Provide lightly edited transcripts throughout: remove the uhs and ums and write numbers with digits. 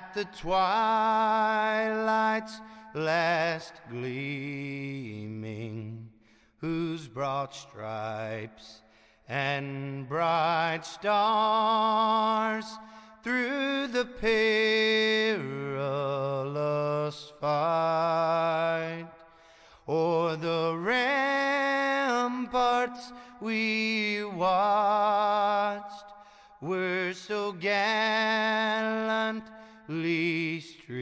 at the twilight's last gleaming, whose broad stripes and bright stars through the perilous fight o'er the ramparts we watched were so gallantly streaming,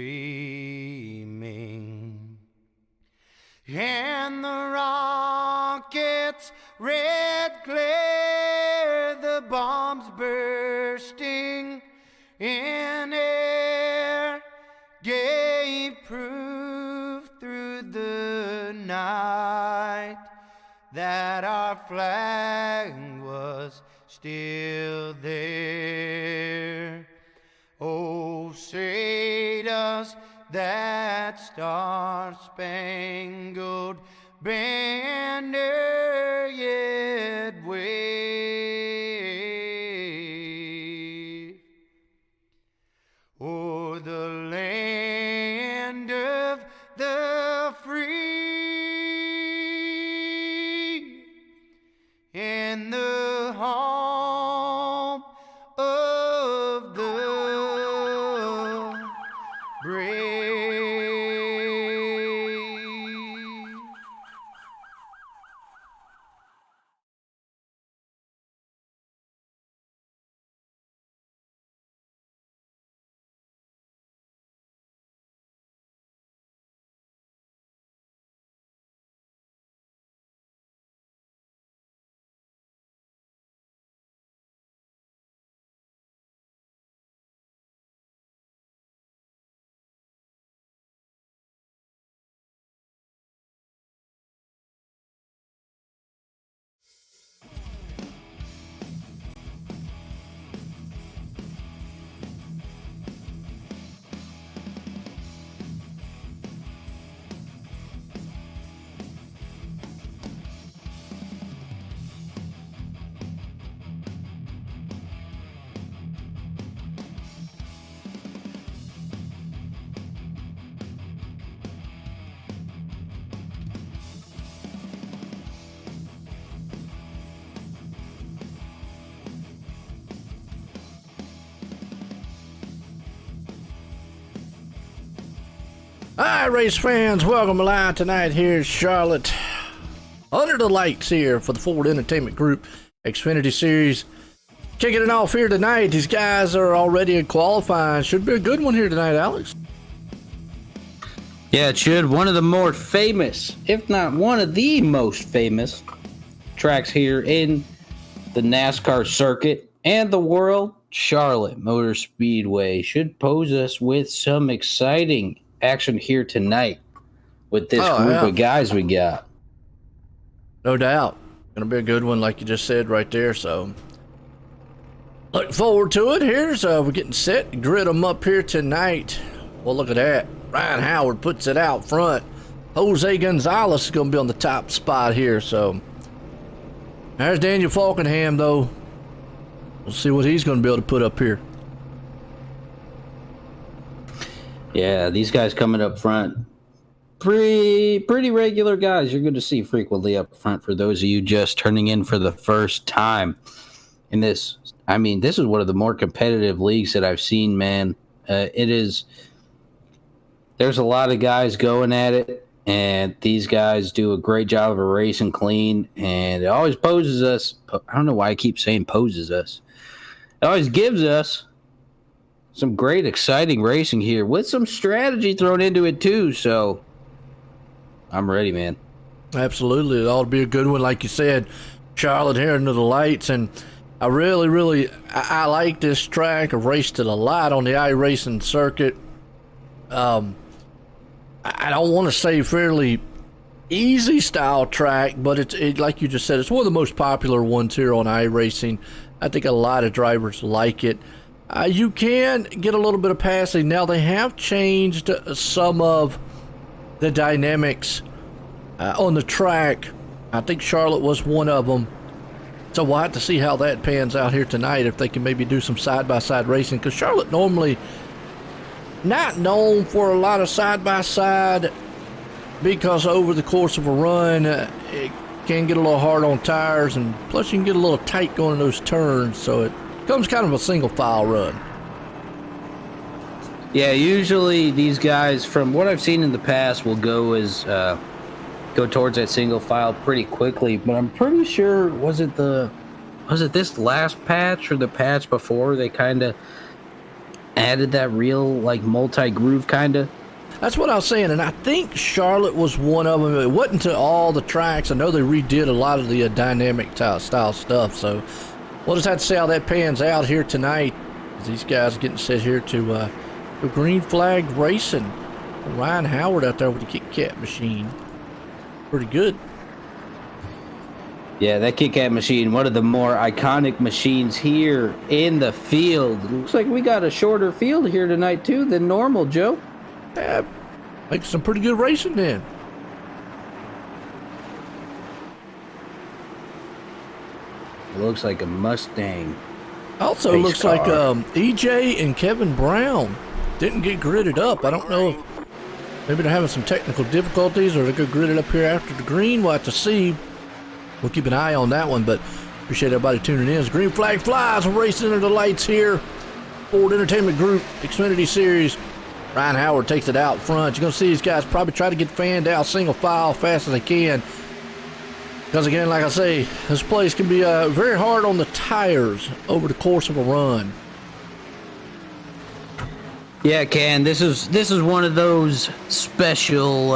and the rockets' red glare, the bombs bursting in air, gave proof through the night that our flag was still there. Oh, say does that star-spangled banner yet wave o'er the land of the free and the home of the brave? Hi, race fans. Welcome live tonight here in Charlotte. Under the lights here for the Ford Entertainment Group Xfinity Series. Kicking it off here tonight. These guys are already in qualifying. Should be a good one here tonight, Alex. Yeah, it should. One of the more famous, if not one of the most famous tracks here in the NASCAR circuit and the world, Charlotte Motor Speedway, should pose us with some exciting action here tonight with this group of guys we got. No doubt. Gonna be a good one, like you just said right there. So look forward to it. Here's we're getting set to grid them up here tonight. Well, look at that. Ryan Howard puts it out front. Jose Gonzalez is gonna be on the top spot here. So there's Daniel Falkenham, though. We'll see what he's gonna be able to put up here. Yeah, these guys coming up front, pretty regular guys you're going to see frequently up front for those of you just turning in for the first time in this. I mean, this is one of the more competitive leagues that I've seen, man. There's a lot of guys going at it, and these guys do a great job of racing clean, and it always poses us. I don't know why I keep saying poses us. It always gives us some great, exciting racing here with some strategy thrown into it, too. So I'm ready, man. Absolutely. It ought to be a good one, like you said. Charlotte here under the lights. And I really I like this track. I've raced it a lot on the iRacing circuit. I don't want to say fairly easy style track, but it's like you just said, it's one of the most popular ones here on iRacing. I think a lot of drivers like it. You can get a little bit of passing. Now, they have changed some of the dynamics on the track. I think Charlotte was one of them. So we'll have to see how that pans out here tonight, if they can maybe do some side-by-side racing. Because Charlotte normally not known for a lot of side-by-side because over the course of a run, it can get a little hard on tires, and plus you can get a little tight going in those turns, so it becomes kind of a single-file run. Yeah, usually these guys, from what I've seen in the past, will go towards that single file pretty quickly. But I'm pretty sure was it this last patch or the patch before they kind of added that real like multi-groove kind of. That's what I was saying, and I think Charlotte was one of them. It wasn't to all the tracks. I know they redid a lot of the dynamic style stuff, so we'll just have to see how that pans out here tonight. These guys are getting set here to green flag racing. Ryan Howard out there with the Kit Kat machine. Pretty good. Yeah, that Kit Kat machine, one of the more iconic machines here in the field. Looks like we got a shorter field here tonight too than normal, Joe. Yeah, makes some pretty good racing then. It looks like a Mustang. Also Race looks car. like EJ and Kevin Brown didn't get gridded up. I don't know if maybe they're having some technical difficulties or they're going to grid it up here after the green. We'll have to see. We'll keep an eye on that one, but appreciate everybody tuning in. As green flag flies, we're racing under the lights here. Ford Entertainment Group, Xfinity Series. Ryan Howard takes it out front. You're going to see these guys probably try to get fanned out single file fast as they can. Because again, like I say, this place can be very hard on the tires over the course of a run. Yeah, Ken, this is one of those special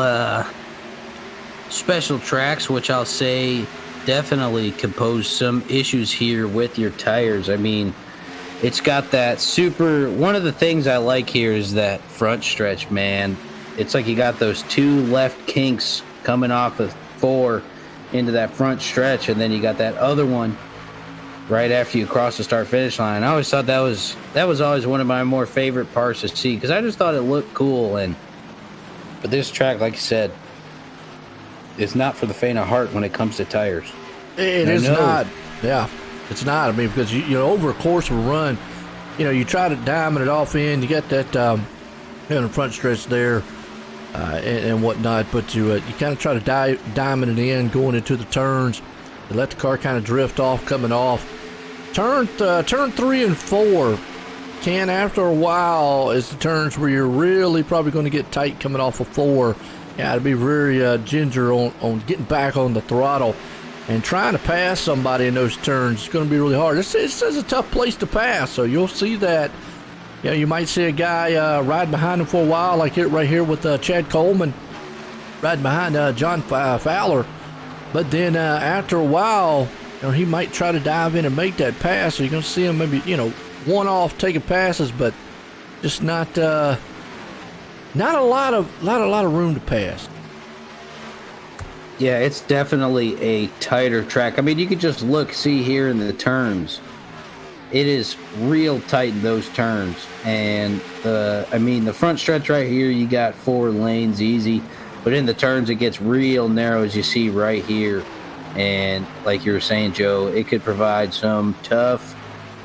tracks, which I'll say definitely can pose some issues here with your tires. I mean, it's got that super. One of the things I like here is that front stretch, man. It's like you got those two left kinks coming off of 4 into that front stretch, and then you got that other one right after you cross the start-finish line. I always thought that was always one of my more favorite parts to see because I just thought it looked cool. But this track, like you said, is not for the faint of heart when it comes to tires. It is not. Yeah, it's not. I mean, because you know, over a course of a run, you know, you try to diamond it off in. You got that in the front stretch there and whatnot, but you kind of try to diamond it in going into the turns. You let the car kind of drift off coming off. Turn 3 and 4 can, after a while, is the turns where you're really probably going to get tight coming off of 4. You got to be very ginger on getting back on the throttle and trying to pass somebody in those turns. It's going to be really hard. It's a tough place to pass, so you'll see that. You know, you might see a guy riding behind him for a while, like it right here with Chad Coleman riding behind John Fowler. But then after a while, you know, he might try to dive in and make that pass. So you're going to see him maybe, you know, one off taking passes, but just not a lot of room to pass. Yeah, it's definitely a tighter track. I mean, you could just see here in the turns. It is real tight in those turns. And the front stretch right here, you got 4 lanes easy. But in the turns, it gets real narrow, as you see right here. And like you were saying, Joe, it could provide some tough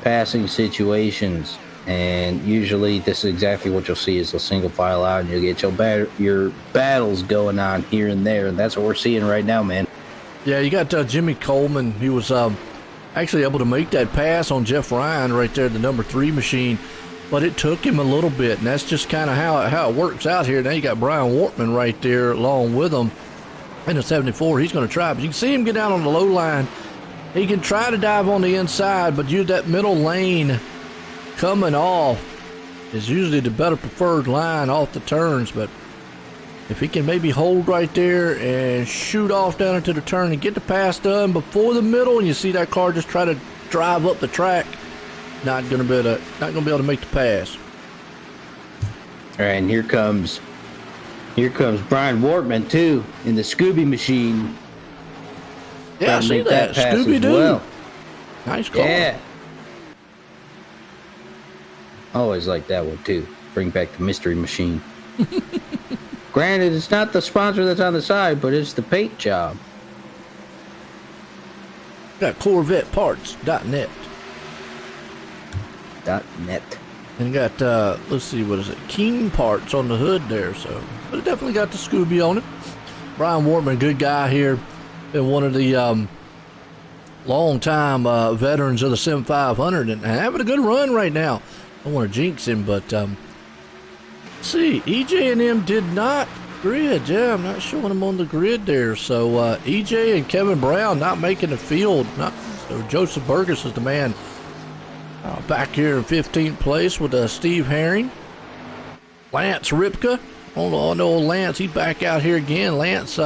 passing situations. And usually this is exactly what you'll see is a single file out, and you'll get your battles going on here and there. And that's what we're seeing right now, man. Yeah, you got Jimmy Coleman. He was actually able to make that pass on Jeff Ryan right there, the number 3 machine. But it took him a little bit, and that's just kind of how it works out here. Now you got Brian Wortman right there along with him in the 74. He's going to try, but you can see him get down on the low line. He can try to dive on the inside, but that middle lane coming off is usually the better preferred line off the turns. But if he can maybe hold right there and shoot off down into the turn and get the pass done before the middle, and you see that car just try to drive up the track, not gonna be able to make the pass. All right, and here comes Brian Wortman too in the Scooby machine. Yeah, I see that Scooby Doo. Well. Nice car. Yeah. Always like that one too. Bring back the mystery machine. Granted, it's not the sponsor that's on the side, but it's the paint job. Got CorvetteParts.net. .net. And got, let's see, what is it? Keen parts on the hood there. So, but it definitely got the Scooby on it. Brian Wortman, good guy here. Been one of the long-time veterans of the Sim500 and having a good run right now. I don't want to jinx him, but let's see, EJ and M did not grid. Yeah, I'm not showing them on the grid there. So EJ and Kevin Brown not making the field. So Joseph Burgess is the man back here in 15th place with Steve Herring. Lance Ripka. Oh, no, Lance, he's back out here again. Lance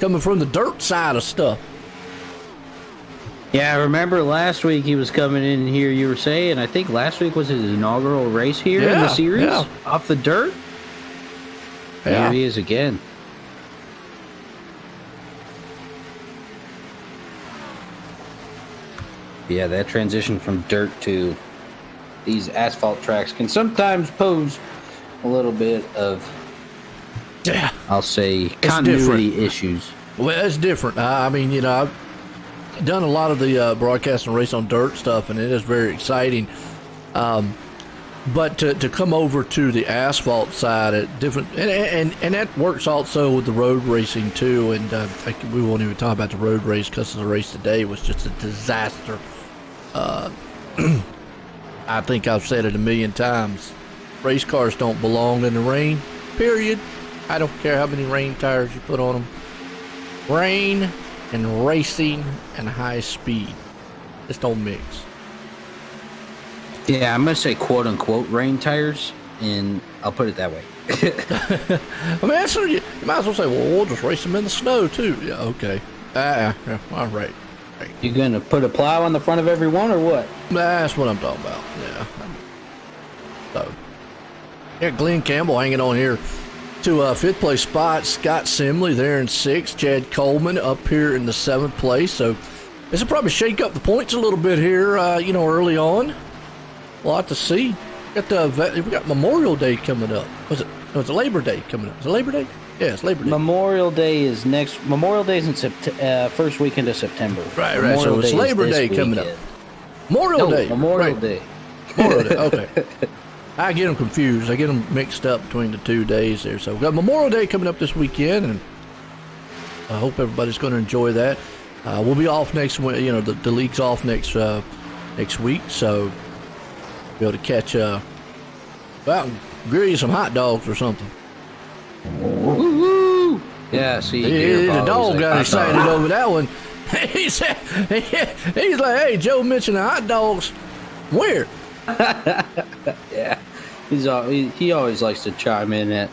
coming from the dirt side of stuff. Yeah, I remember last week he was coming in here, you were saying, I think last week was his inaugural race here in the series, off the dirt. Yeah. Here he is again. Yeah, that transition from dirt to these asphalt tracks can sometimes pose a little bit of, I'll say, continuity issues. Well, it's different. I mean, I've done a lot of the broadcast and race on dirt stuff, and it is very exciting. But to come over to the asphalt side, at different, and that works also with the road racing too. And we won't even talk about the road race because the race today was just a disaster. I think I've said it a million times. Race cars don't belong in the rain, period. I don't care how many rain tires you put on them. Rain and racing and high speed just don't mix. Yeah, I'm going to say quote unquote rain tires, and I'll put it that way. I mean, that's, you might as well say, well, we'll just race them in the snow too. Yeah, okay. Yeah, all right. You going to put a plow on the front of every one or what? That's what I'm talking about. Yeah. So, yeah, Glenn Campbell hanging on here to fifth place spot. Scott Simley there in sixth. Chad Coleman up here in the seventh place. So this will probably shake up the points a little bit here, early on. A lot to see. We got Memorial Day coming up. Was it Labor Day coming up? Is it Labor Day? Yeah, it's Labor Day. Memorial Day is next. Memorial Day is in first weekend of September. Right. So it's Labor Day coming up. Memorial Day. Memorial Day. Memorial Day. Okay. I get them confused. I get them mixed up between the 2 days there. So we've got Memorial Day coming up this weekend, and I hope everybody's going to enjoy that. We'll be off next week. The league's off next week, so be able to catch grill you some hot dogs or something. Woo-hoo! Yeah, see, the dog got excited over that one. He said, he's like, "Hey, Joe mentioned the hot dogs. Where?" Yeah, he always likes to chime in at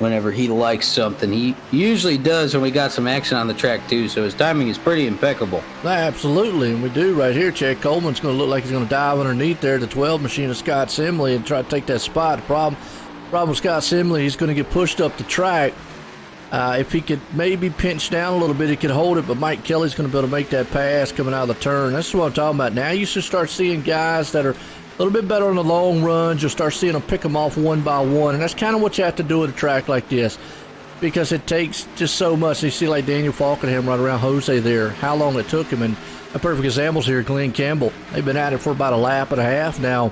whenever he likes something. He usually does when we got some action on the track too, so his timing is pretty impeccable. Absolutely, and we do right here. Chad Coleman's going to look like he's going to dive underneath there, the 12 machine of Scott Simley, and try to take that spot. The problem with Scott Simley, he's going to get pushed up the track. If he could maybe pinch down a little bit, he could hold it, but Mike Kelly's going to be able to make that pass coming out of the turn. That's what I'm talking about. Now you should start seeing guys that are a little bit better on the long runs. You'll start seeing them pick them off one by one, and that's kind of what you have to do at a track like this because it takes just so much. You see like Daniel Falkenham right around Jose there, how long it took him, and a perfect example is here, Glenn Campbell. They've been at it for about a lap and a half now.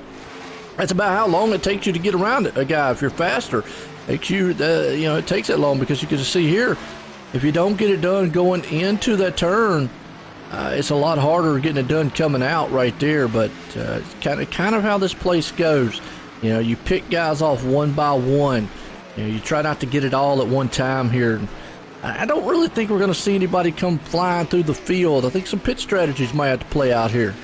That's about how long it takes you to get around a guy. If you're faster, it takes that long because you can see here, if you don't get it done going into that turn, it's a lot harder getting it done coming out right there. But it's kind of how this place goes. You pick guys off one by one. You try not to get it all at one time here. I don't really think we're going to see anybody come flying through the field. I think some pit strategies might have to play out here.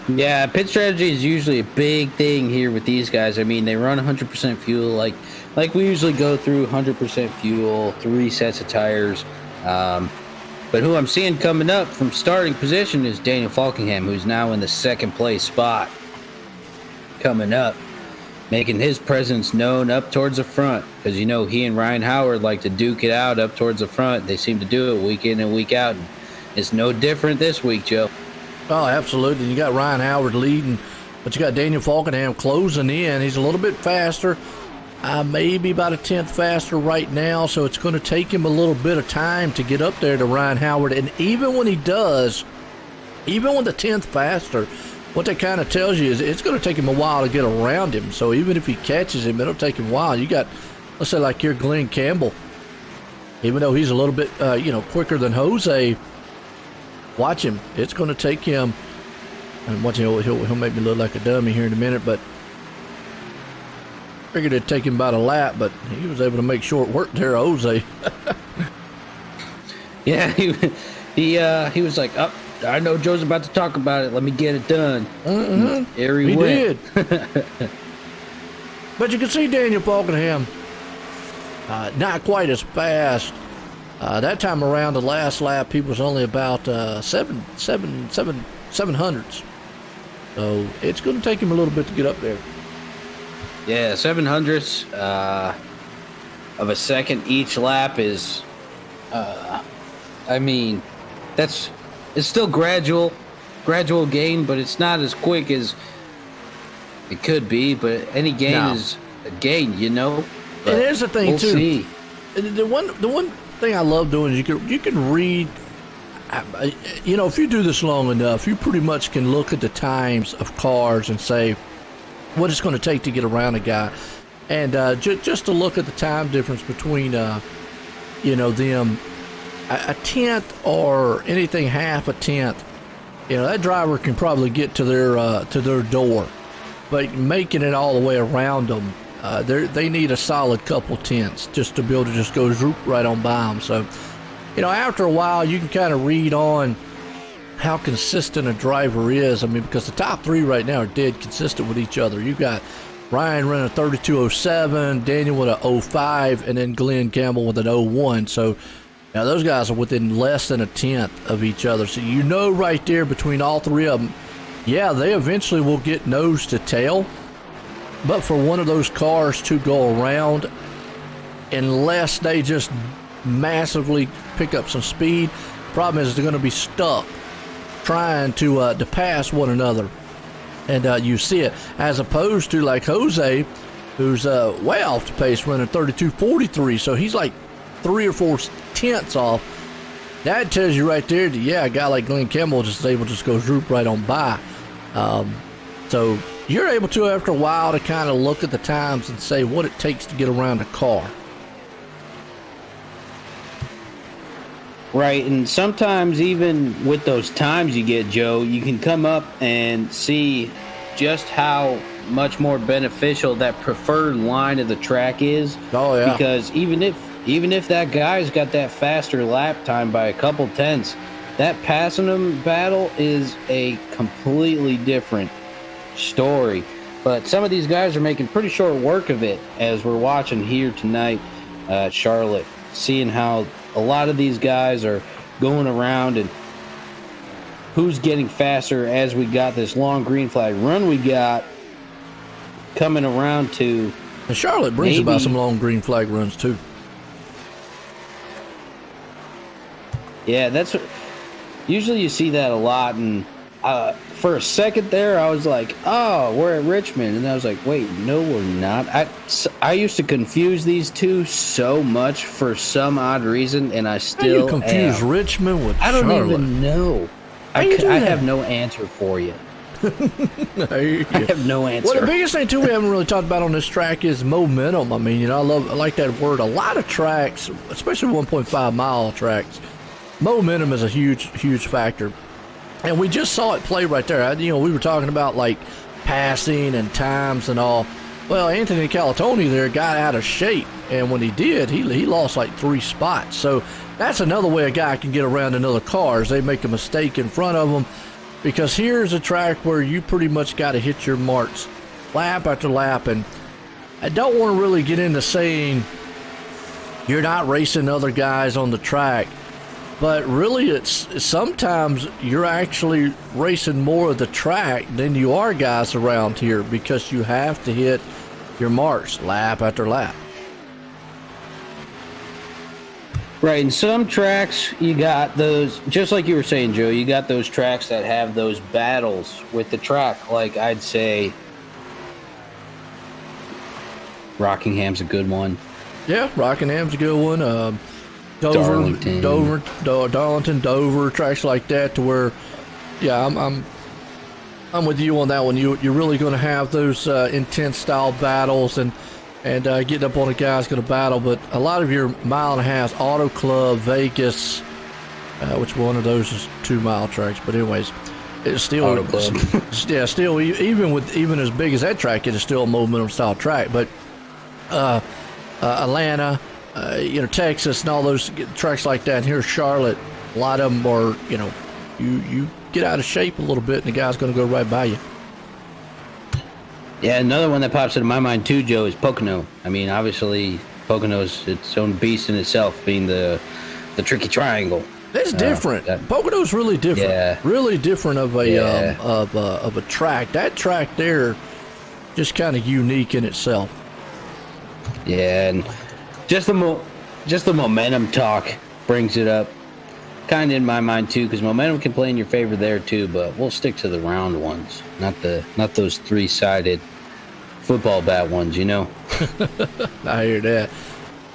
Yeah, pit strategy is usually a big thing here with these guys. I mean, they run 100% fuel, like we usually go through 100% fuel, 3 sets of tires. But who I'm seeing coming up from starting position is Daniel Falkenham, who's now in the second place spot. Coming up, making his presence known up towards the front, because he and Ryan Howard like to duke it out up towards the front. They seem to do it week in and week out. And it's no different this week, Joe. Oh, absolutely. You got Ryan Howard leading, but you got Daniel Falkenham closing in. He's a little bit faster, maybe about a tenth faster right now, so it's going to take him a little bit of time to get up there to Ryan Howard. And even when he does, even with a tenth faster, what that kind of tells you is it's going to take him a while to get around him. So even if he catches him, it'll take him a while. You got, let's say, like your Glenn Campbell. Even though he's a little bit, quicker than Jose, watch him. It's going to take him, and watch him, he'll make me look like a dummy here in a minute, but figured it'd take him about a lap, but he was able to make short work there, Jose. Yeah, he was like, oh, I know Joe's about to talk about it. Let me get it done. Mm-hmm. There he went. Did. But you can see Daniel Faulkenham not quite as fast. That time around, the last lap, he was only about 700s. So it's going to take him a little bit to get up there. Yeah, 700ths of a second each lap is, it's still gradual gain, but it's not as quick as it could be. But any gain is a gain, But and here's the thing, we'll too. See. The one thing I love doing is you can read. If you do this long enough, you pretty much can look at the times of cars and say what it's going to take to get around a guy, and just to look at the time difference between them a tenth or anything half a tenth. That driver can probably get to their door, but making it all the way around them, they need a solid couple tenths just to be able to just go zoop right on by them. So, after a while, you can kind of read on how consistent a driver is. I mean, because the top three right now are dead consistent with each other. You got Ryan running a 32.07, Daniel with a 05, and then Glenn Campbell with an 01. So now those guys are within less than a tenth of each other. So right there between all three of them, yeah, they eventually will get nose to tail. But for one of those cars to go around, unless they just massively pick up some speed, problem is they're going to be stuck trying to pass one another. And you see it, as opposed to like Jose, who's way off the pace, running 32.43. So he's like 3 or 4 tenths off. That tells you right there that, yeah, a guy like Glenn Campbell just able to just go droop right on by. So you're able to, after a while, to kind of look at the times and say what it takes to get around a car. Right, and sometimes even with those times you get, Joe, you can come up and see just how much more beneficial that preferred line of the track is. Oh, yeah. Because even if that guy's got that faster lap time by a couple tenths, that passing him battle is a completely different story. But some of these guys are making pretty short work of it, as we're watching here tonight at Charlotte, seeing how a lot of these guys are going around and who's getting faster as we got this long green flag run we got coming around to. And Charlotte brings about some long green flag runs too. Yeah, that's what, usually you see that a lot, and for a second there I was like, oh, we're at Richmond, and I was like, wait, no, we're not. I used to confuse these two so much for some odd reason, and I still How you confuse am. Richmond with I don't Charlotte? even know. I have no answer for you. I have no answer. Well, the biggest thing too we haven't really talked about on this track is momentum. I mean, I like that word. A lot of tracks, especially 1.5 mile tracks, momentum is a huge factor. And we just saw it play right there. We were talking about like passing and times and all. Well, Anthony Calatoni there got out of shape, and when he did, he lost like 3 spots. So that's another way a guy can get around another car, is they make a mistake in front of them. Because here's a track where you pretty much got to hit your marks lap after lap. And I don't want to really get into saying you're not racing other guys on the track, but really it's sometimes you're actually racing more of the track than you are guys around here, because you have to hit your marks lap after lap. Right, in some tracks, you got those, just like you were saying, Joe, you got those tracks that have those battles with the track. Like, I'd say Rockingham's a good one. Yeah, Rockingham's a good one. Darlington, Dover, tracks like that, to where, yeah, I'm with you on that one. You're really going to have those intense style battles and getting up on a guy's going to battle. But a lot of your mile and a half, Auto Club, Vegas, which one of those is 2 mile tracks. But anyways, it's still Auto Club. Yeah, still even as big as that track, it is still a momentum style track. But Atlanta, Texas, and all those tracks like that. And here's Charlotte. A lot of them are, you get out of shape a little bit, and the guy's going to go right by you. Yeah, another one that pops into my mind too, Joe, is Pocono. I mean, obviously, Pocono's its own beast in itself, being the tricky triangle. It's different. Pocono's really different. Yeah. Really different of a track. That track there, just kind of unique in itself. Yeah, and just the momentum talk brings it up, kind of in my mind too, because momentum can play in your favor there too. But we'll stick to the round ones, not those 3-sided football bat ones. I hear that.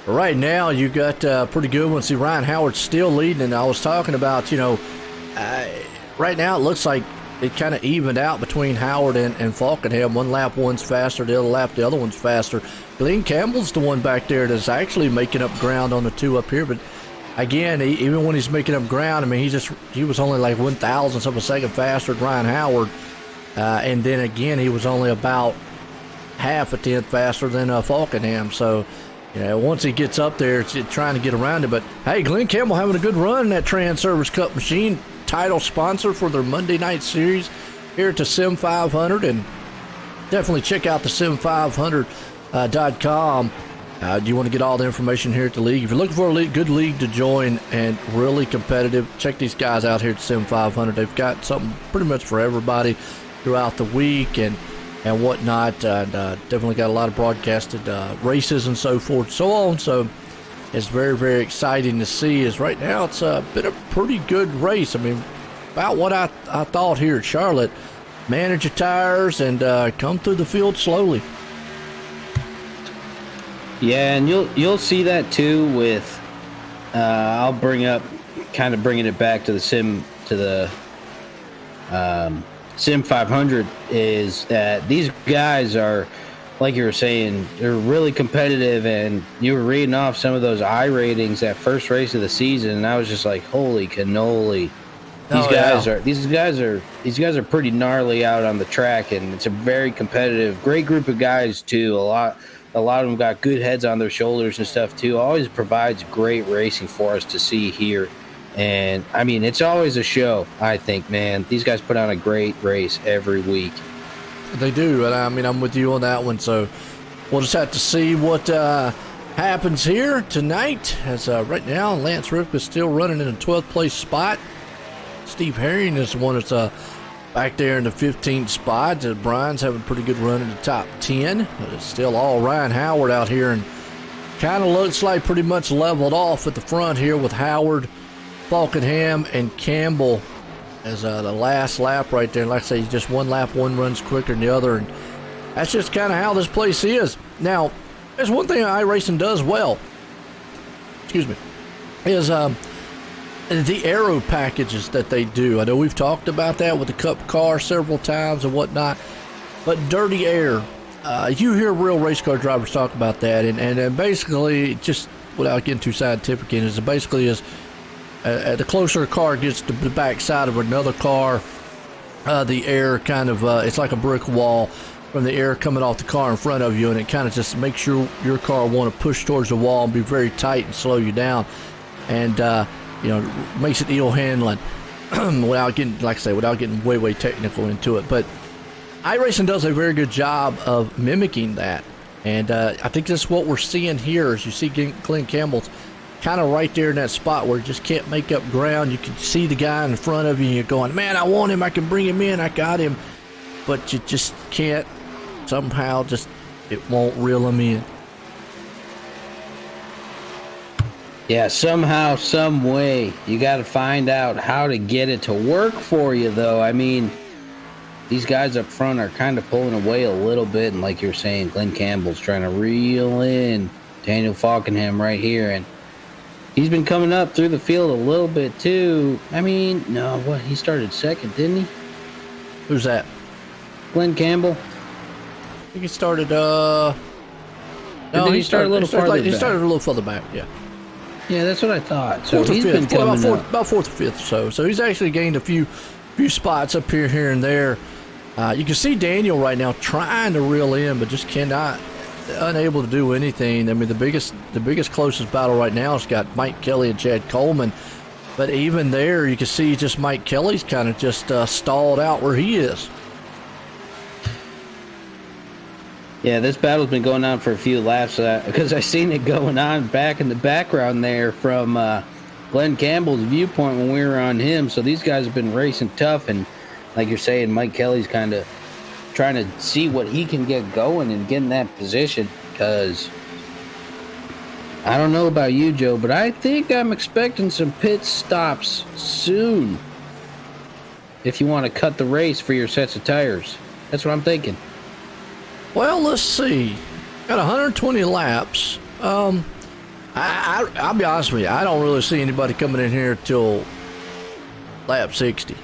Right now, you got a pretty good one. See, Ryan Howard's still leading, and I was talking about, right now it looks like it kind of evened out between Howard and Falkenham. One lap one's faster, the other lap the other one's faster. Glenn Campbell's the one back there that's actually making up ground on the two up here, but again, even when he's making up ground, I mean, he was only like 1,000th of a second faster than Ryan Howard, and then again, he was only about half a tenth faster than Falkenham, so once he gets up there, it's trying to get around it. But hey, Glenn Campbell having a good run in that Trans Service Cup machine, title sponsor for their Monday night series here at the Sim500, and definitely check out the Sim500.com. Do you want to get all the information here at the league? If you're looking for a good league to join and really competitive, check these guys out here at Sim500. They've got something pretty much for everybody throughout the week and whatnot. Definitely got a lot of broadcasted races and so forth and so on. So it's very, very exciting to see. As right now, it's been a pretty good race. I mean, about what I thought here at Charlotte. Manage your tires and come through the field slowly. Yeah, and you'll see that too with I'll bringing it back to the Sim 500 is that these guys are, like you were saying, they're really competitive, and you were reading off some of those ratings that first race of the season, and I was just like, holy cannoli. These guys are pretty gnarly out on the track, and it's a very competitive, great group of guys too. A lot of them got good heads on their shoulders and stuff too. Always provides great racing for us to see here. And I mean, it's always a show, I think, man. These guys put on a great race every week. They do, and I mean, I'm with you on that one. So we'll just have to see what happens here tonight. As right now, Lance Ripke is still running in a 12th place spot. Steve Herring is the one that's back there in the 15th spot. Brian's having a pretty good run in the top 10. But it's still all Ryan Howard out here, and kind of looks like pretty much leveled off at the front here with Howard, Falkenham, and Campbell as the last lap right there. And like I say, just one lap, one runs quicker than the other, and that's just kind of how this place is. Now, there's one thing iRacing does well, is the aero packages that they do. I know we've talked about that with the Cup car several times and whatnot, but dirty air, you hear real race car drivers talk about that, and basically, just without getting too scientific in it, basically is the closer a car gets to the back side of another car, the air kind of, it's like a brick wall from the air coming off the car in front of you, and it kind of just makes your car want to push towards the wall and be very tight and slow you down, and makes it ill handling without getting way technical into it. But iRacing does a very good job of mimicking that, and I think that's what we're seeing here. As you see Glenn Campbell's kind of right there in that spot where you just can't make up ground. You can see the guy in front of you, and you're going, man, I want him, I can bring him in, I got him, but you just can't. Somehow it won't reel him in. Yeah, somehow, some way, you got to find out how to get it to work for you, though. I mean, these guys up front are kind of pulling away a little bit, and like you're saying, Glenn Campbell's trying to reel in Daniel Falkenham right here, and he's been coming up through the field a little bit, too. I mean, he started second, didn't he? Who's that? Glenn Campbell? I think he started. Or did he start a little farther back? He started a little further back. Yeah. Yeah, that's what I thought. So Fourth or he's fifth, been coming up. about fourth or fifth or so. So he's actually gained a few spots up here and there. You can see Daniel right now trying to reel in, but just unable to do anything. I mean, the biggest closest battle right now has got Mike Kelly and Chad Coleman. But even there, you can see just Mike Kelly's kind of just stalled out where he is. Yeah, this battle's been going on for a few laps because I seen it going on back in the background there from Glenn Campbell's viewpoint when we were on him. So these guys have been racing tough, and like you're saying, Mike Kelly's kind of trying to see what he can get going and get in that position because I don't know about you, Joe, but I think I'm expecting some pit stops soon if you want to cut the race for your sets of tires. That's what I'm thinking. Well, let's see. Got 120 laps. I'll be honest with you. I don't really see anybody coming in here till lap 60.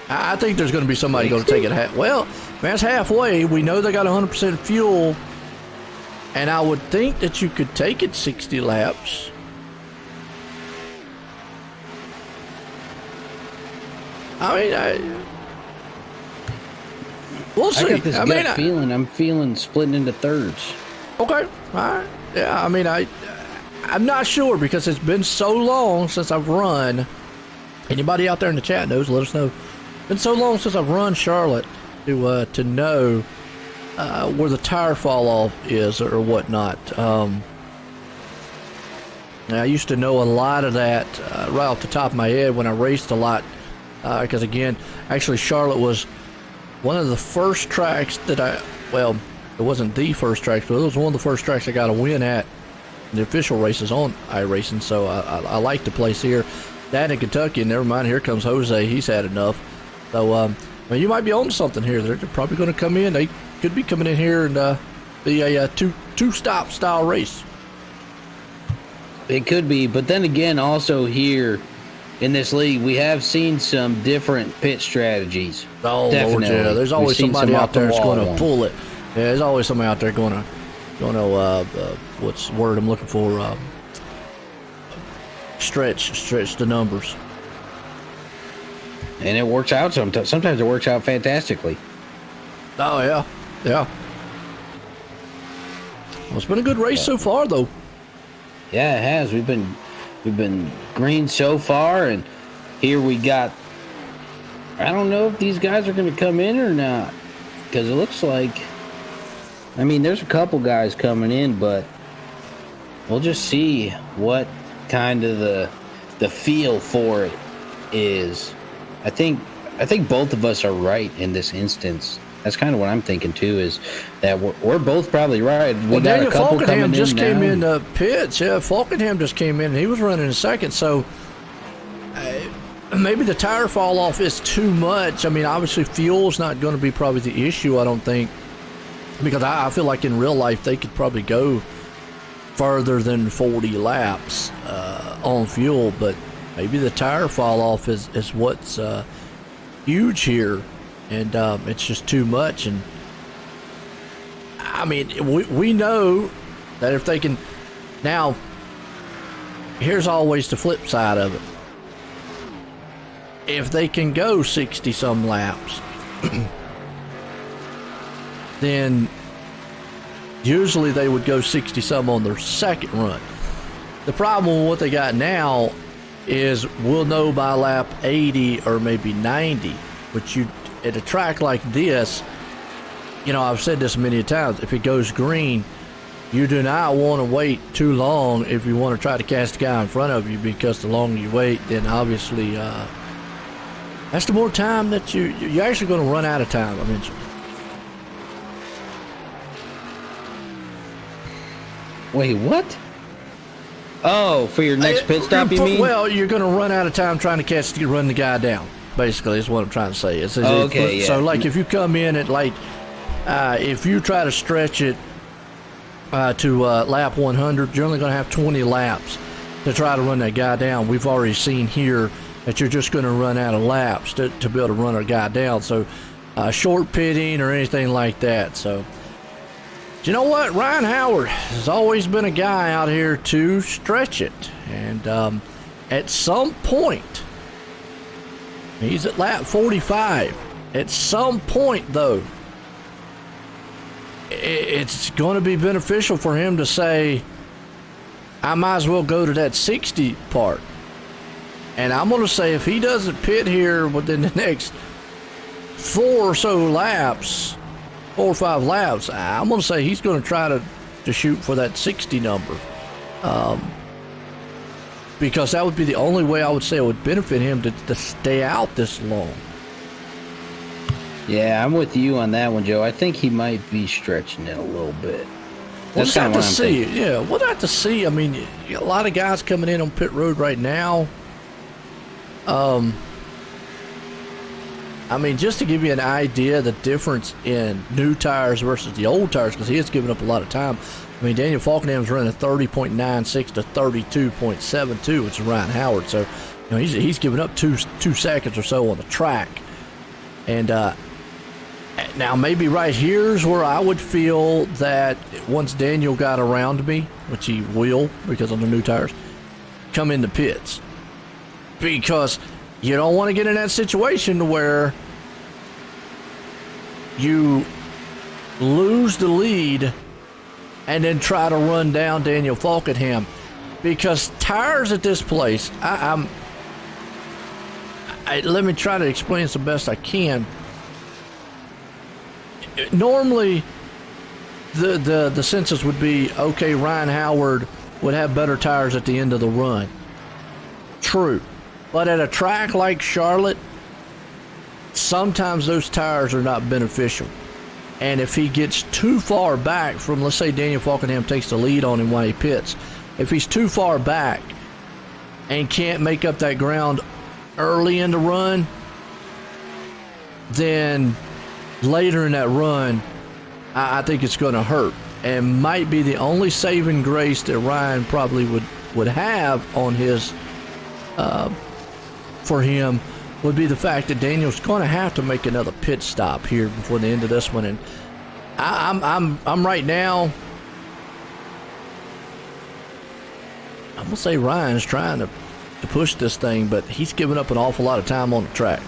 I think there's going to be somebody going to take it. Well, that's halfway. We know they got 100% fuel, and I would think that you could take it 60 laps. I mean, we'll see. I got this gut feeling. I'm feeling splitting into thirds. Okay. All right. Yeah, I mean, I'm not sure because it's been so long since I've run. Anybody out there in the chat knows, let us know. It's been so long since I've run Charlotte to know where the tire fall off is or whatnot. I used to know a lot of that right off the top of my head when I raced a lot. Because again, actually Charlotte was one of the first tracks that it wasn't the first track, but it was one of the first tracks I got a win at the official races on iRacing, so I like the place here. That in Kentucky, and never mind, here comes Jose. He's had enough. So, you might be on to something here. They're probably going to come in. They could be coming in here and be a two-stop style race. It could be, but then again, also here in this league, we have seen some different pit strategies. Oh, Lord, yeah. There's always somebody out there that's going to pull it. Yeah, there's always somebody out there going to what's the word I'm looking for? Stretch the numbers. And it works out sometimes. Sometimes it works out fantastically. Oh, yeah. Yeah. Well, it's been a good race so far, though. Yeah, it has. We've been green so far, and here we got. I don't know if these guys are going to come in or not, because it looks like. I mean, there's a couple guys coming in, but we'll just see what kind of the feel for it is. I think both of us are right in this instance. That's kind of what I'm thinking too. Is that we're both probably right. We got Daniel a couple Falkenham coming just in came now. in the pits. Yeah, Falkenham just came in. And he was running in second, so maybe the tire fall off is too much. I mean, obviously fuel's not going to be probably the issue. I don't think, because I feel like in real life they could probably go further than 40 laps on fuel, but maybe the tire fall off is what's huge here, and it's just too much. And I mean, we know that if they can. Now, here's always the flip side of it. If they can go 60 some laps, then usually they would go 60 some on their second run. The problem with what they got now is we'll know by lap 80 or maybe 90, which you at a track like this, I've said this many times, if it goes green, you do not want to wait too long if you want to try to catch the guy in front of you, because the longer you wait, then obviously that's the more time that you're actually going to run out of time eventually. Wait, what? Oh, for your next pit stop, you mean? Well, you're going to run out of time trying to run the guy down. Basically, is what I'm trying to say. Okay, yeah. So, like, if you come in at if you try to stretch it to lap 100, you're only going to have 20 laps to try to run that guy down. We've already seen here that you're just going to run out of laps to be able to run a guy down. So, short pitting or anything like that. So, you know what? Ryan Howard has always been a guy out here to stretch it. And at some point, he's at lap 45. At some point, though, it's going to be beneficial for him to say, I might as well go to that 60 part. And I'm going to say if he doesn't pit here within the next 4 or 5 laps, I'm going to say he's going to try to shoot for that 60 number. Because that would be the only way I would say it would benefit him to stay out this long. Yeah, I'm with you on that one, Joe. I think he might be stretching it a little bit. We'll have to see. Yeah, we'll have to see. I mean, you got a lot of guys coming in on pit road right now. I mean, just to give you an idea, the difference in new tires versus the old tires, because he has given up a lot of time. I mean, Daniel Falkenham's running 30.96 to 32.72, which is Ryan Howard. So, you know, he's given up two seconds or so on the track. And now maybe right here's where I would feel that once Daniel got around me, which he will because of the new tires, come into pits. Because you don't want to get in that situation where you lose the lead and then try to run down Daniel Falkenham. Because tires at this place, let me try to explain this the best I can. Normally, the census would be, okay, Ryan Howard would have better tires at the end of the run. True. But at a track like Charlotte, sometimes those tires are not beneficial. And if he gets too far back from, let's say Daniel Falkenham takes the lead on him while he pits, if he's too far back and can't make up that ground early in the run, then later in that run, I think it's going to hurt. And might be the only saving grace that Ryan probably would have on his for him would be the fact that Daniel's going to have to make another pit stop here before the end of this one. And I'm right now, I'm gonna say Ryan's trying to push this thing, but he's giving up an awful lot of time on the track.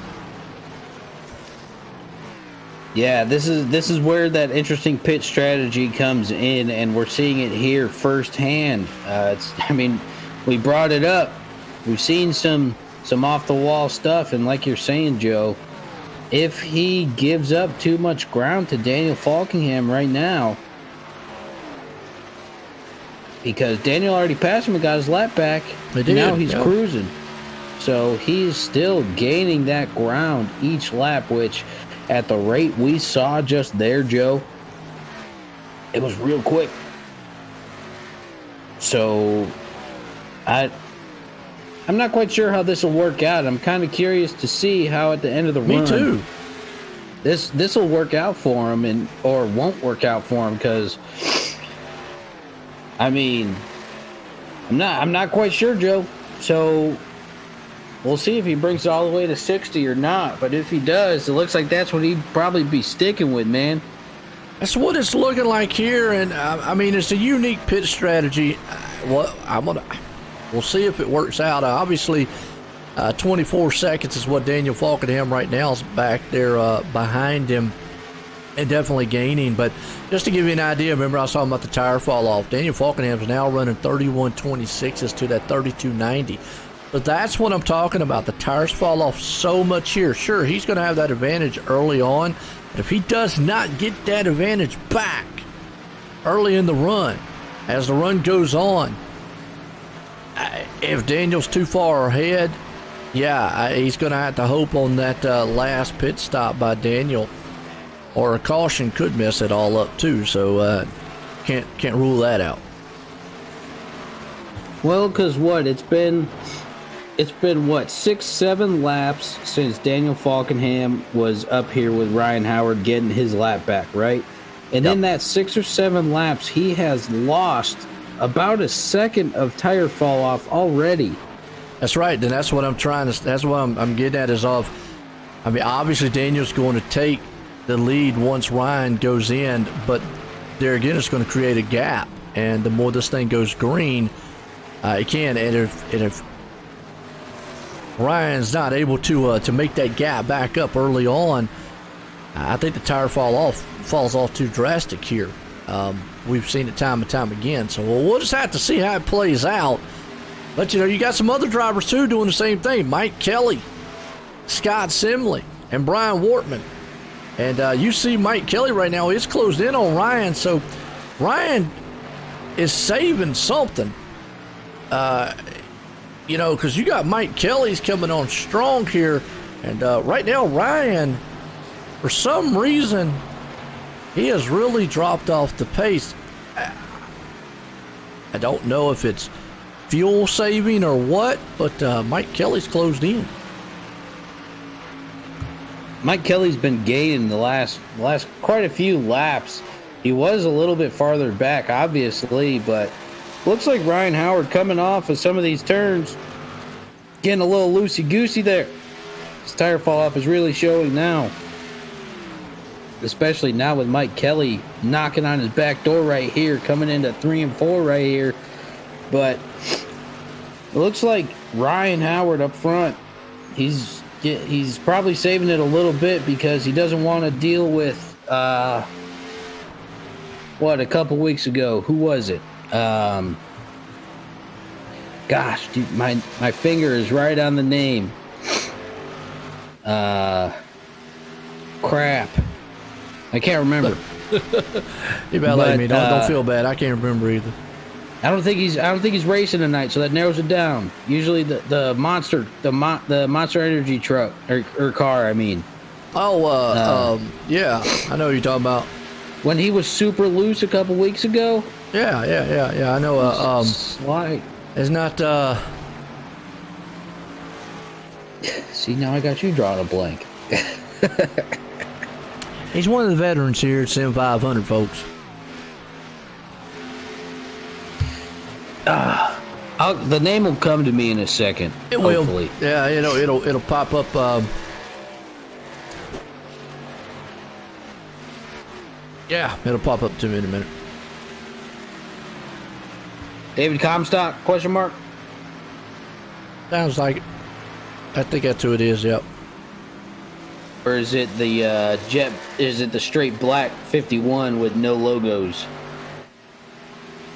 Yeah, this is where that interesting pit strategy comes in, and we're seeing it here firsthand. I mean, we brought it up. We've seen some off the wall stuff, and like you're saying, Joe, if he gives up too much ground to Daniel Falkenham right now, because Daniel already passed him and got his lap back, now he's cruising. So he's still gaining that ground each lap, which at the rate we saw just there, Joe, it was real quick. So I'm not quite sure how this will work out. I'm kind of curious to see how at the end of the run. Me too. This will work out for him or won't work out for him, because I mean, I'm not quite sure, Joe. So we'll see if he brings it all the way to 60 or not. But if he does, it looks like that's what he'd probably be sticking with, man. That's what it's looking like here, and I mean, it's a unique pit strategy. We'll see if it works out. Obviously, 24 seconds is what Daniel Falkenham right now is back there behind him, and definitely gaining. But just to give you an idea, remember I was talking about the tire fall off. Daniel Falkenham is now running 31.26s to that 32.90. But that's what I'm talking about. The tires fall off so much here. Sure, he's going to have that advantage early on, but if he does not get that advantage back early in the run, as the run goes on, if Daniel's too far ahead, he's going to have to hope on that last pit stop by Daniel, or a caution could mess it all up too. So can't rule that out. Well, because it's been 6-7 laps since Daniel Falkenham was up here with Ryan Howard getting his lap back, right? And in that 6 or 7 laps, he has lost about a second of tire fall off already. That's right. And that's what I'm getting at is I mean, obviously Daniel's going to take the lead once Ryan goes in, but there again, it's going to create a gap. And the more this thing goes green, it can. And if Ryan's not able to make that gap back up early on, I think the tire falls off too drastic here. We've seen it time and time again. So we'll just have to see how it plays out. But you got some other drivers too doing the same thing. Mike Kelly, Scott Simley, and Brian Wortman. And you see Mike Kelly right now, he's closed in on Ryan. So Ryan is saving something. Because you got Mike Kelly's coming on strong here. And right now, Ryan, for some reason, he has really dropped off the pace. I don't know if it's fuel saving or what, but Mike Kelly's closed in. Mike Kelly's been gaining the last quite a few laps. He was a little bit farther back, obviously, but looks like Ryan Howard coming off of some of these turns, getting a little loosey-goosey there. His tire fall off is really showing now, especially now with Mike Kelly knocking on his back door right here, coming into 3 and 4 right here. But it looks like Ryan Howard up front, he's probably saving it a little bit because he doesn't want to deal with a couple weeks ago, who was it? Gosh, dude, my finger is right on the name. Crap, I can't remember. You better let me. Don't feel bad. I can't remember either. I don't think he's racing tonight, so that narrows it down. Usually the Monster Energy truck or car, I mean. Yeah, I know what you're talking about. When he was super loose a couple weeks ago. Yeah. I know. Slide. It's not. See, now I got you drawing a blank. He's one of the veterans here at Sim500, folks. The name will come to me in a second. It hopefully. will. Yeah, it'll pop up. Yeah, it'll pop up to me in a minute. David Comstock? Question mark. Sounds like it. I think that's who it is. Yep. Or is it the jet? Is it the straight black 51 with no logos?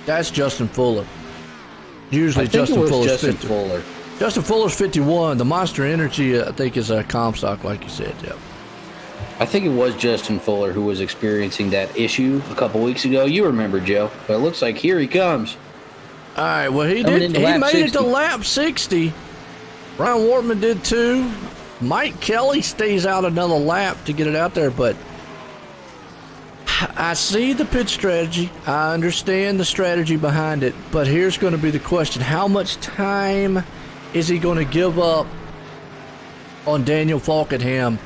That's Justin Fuller. Usually Justin Fuller. Justin Fuller's 51. The Monster Energy, I think, is a Comstock, like you said. Yep. I think it was Justin Fuller who was experiencing that issue a couple weeks ago. You remember, Joe? But it looks like here he comes. All right. Well, he did. He made it to lap 60. Brian Wortman did too. Mike Kelly stays out another lap to get it out there, but I see the pit strategy. I understand the strategy behind it, but here's going to be the question. How much time is he going to give up on Daniel Falkenham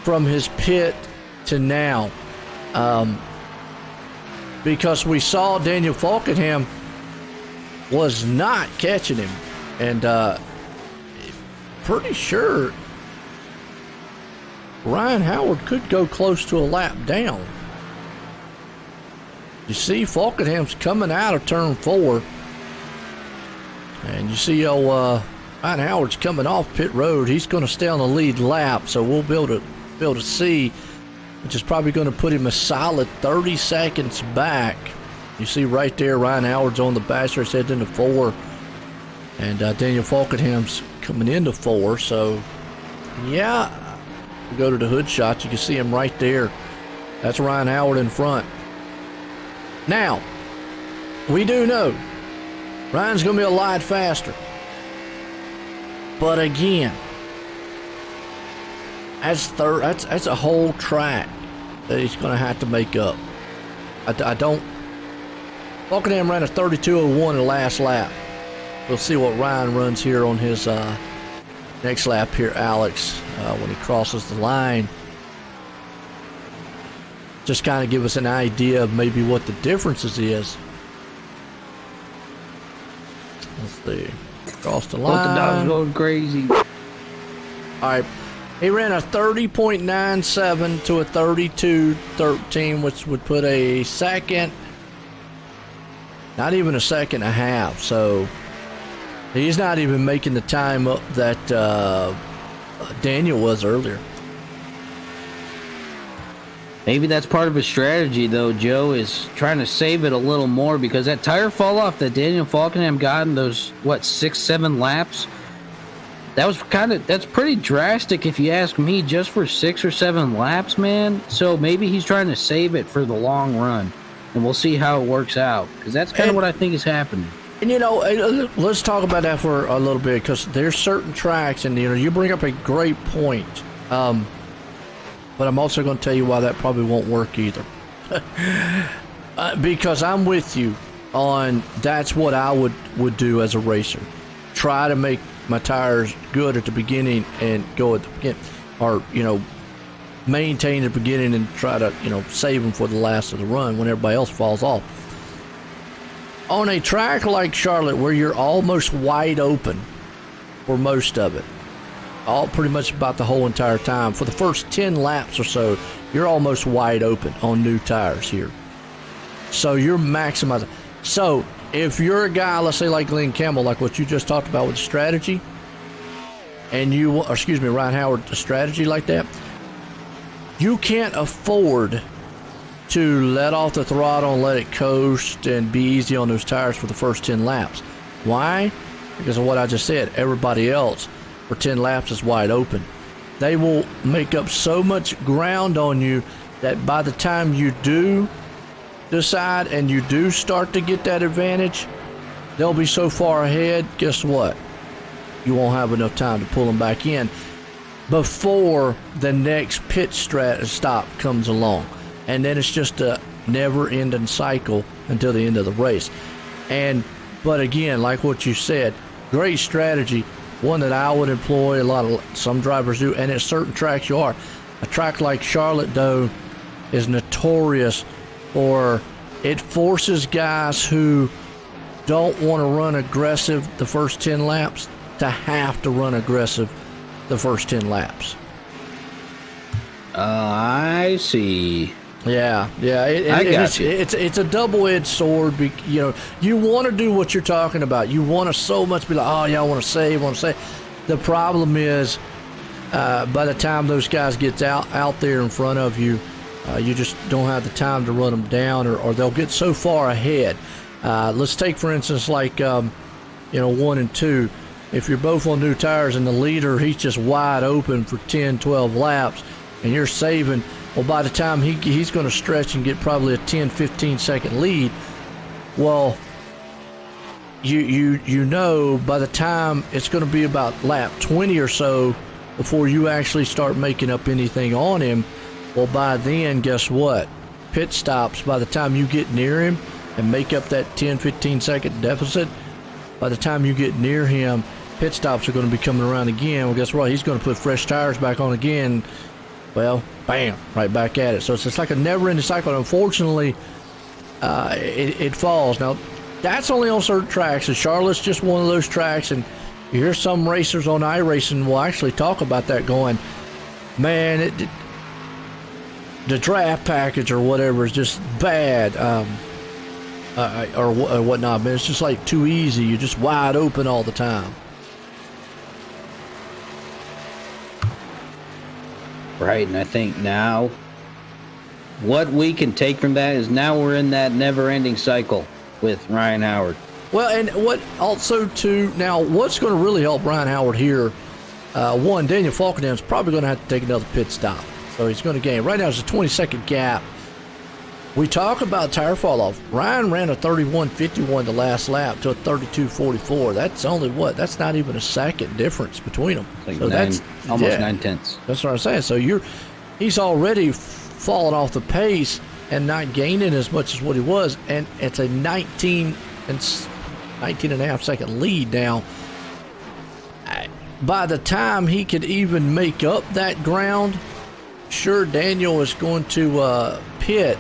from his pit to now? Because we saw Daniel Falkenham was not catching him, and pretty sure Ryan Howard could go close to a lap down. You see Falkenham's coming out of turn 4, and you see Ryan Howard's coming off pit road. He's going to stay on the lead lap, so we'll be able to see, which is probably going to put him a solid 30 seconds back. You see right there, Ryan Howard's on the bachelor's heading into 4, and Daniel Falkenham's coming into 4. So, yeah, we go to the hood shot. You can see him right there. That's Ryan Howard in front. Now, we do know Ryan's going to be a lot faster. But again, that's a whole track that he's going to have to make up. Falkenham ran a 32.01 in the last lap. We'll see what Ryan runs here on his next lap here, Alex, when he crosses the line. Just kind of give us an idea of maybe what the differences is. Let's see. Cross the line. Both the dogs going crazy. All right. He ran a 30.97 to a 32.13, which would put a second, not even a second and a half. So he's not even making the time up that Daniel was earlier. Maybe that's part of his strategy, though, Joe, is trying to save it a little more, because that tire fall off that Daniel Falkenham got in those, 6-7 laps, that's pretty drastic if you ask me, just for 6 or 7 laps, man. So maybe he's trying to save it for the long run, and we'll see how it works out, because that's kind of what I think is happening. And, let's talk about that for a little bit, because there's certain tracks, and, you bring up a great point. But I'm also going to tell you why that probably won't work either. Because I'm with you on that's what I would do as a racer. Try to make my tires good at the beginning and go at the beginning. Or, maintain the beginning and try to, save them for the last of the run when everybody else falls off. On a track like Charlotte, where you're almost wide open for most of it, all pretty much about the whole entire time. For the first 10 laps or so, you're almost wide open on new tires here. So you're maximizing. So if you're a guy, let's say like Glenn Campbell, like what you just talked about with the strategy, and Ryan Howard, the strategy like that, you can't afford to let off the throttle and let it coast and be easy on those tires for the first 10 laps. Why? Because of what I just said. Everybody else for 10 laps is wide open. They will make up so much ground on you that by the time you do decide and you do start to get that advantage, they'll be so far ahead, guess what? You won't have enough time to pull them back in before the next pit stop comes along. And then it's just a never-ending cycle until the end of the race. But again, like what you said, great strategy. One that I would employ, some drivers do, and at certain tracks you are. A track like Charlotte, though, is notorious for it forces guys who don't want to run aggressive the first 10 laps to have to run aggressive the first 10 laps. I see. Yeah. I got you. It's a double-edged sword. You want to do what you're talking about. You want to so much be like, oh yeah, I want to save. The problem is, by the time those guys get out there in front of you, you just don't have the time to run them down, or they'll get so far ahead. Let's take for instance like 1 and 2. If you're both on new tires and the leader, he's just wide open for 10, 12 laps, and you're saving. Well, by the time he's going to stretch and get probably a 10, 15 second lead, well, you know by the time it's going to be about lap 20 or so before you actually start making up anything on him. Well, by then, guess what? Pit stops, by the time you get near him and make up that 10, 15 second deficit, by the time you get near him, pit stops are going to be coming around again. Well, guess what? He's going to put fresh tires back on again. Well, bam, right back at it. So it's like a never-ending cycle. Unfortunately, it falls. Now, that's only on certain tracks, and Charlotte's just one of those tracks, and you hear some racers on iRacing will actually talk about that going, man, the draft package or whatever is just bad, or whatnot, man. It's just like too easy. You're just wide open all the time. Right, and I think now what we can take from that is now we're in that never-ending cycle with Ryan Howard. Well, and what also too, now what's going to really help Ryan Howard here, one, Daniel Falkenham's probably going to have to take another pit stop. So he's going to gain. Right now it's a 20-second gap. We talk about tire fall off. Ryan ran a 31.51 the last lap to a 32.44. That's only that's not even a second difference between them. Like so that's almost 9/10. That's what I'm saying. So he's already fallen off the pace and not gaining as much as what he was, and it's a 19 and a half second lead now. By the time he could even make up that ground, sure, Daniel is going to pit.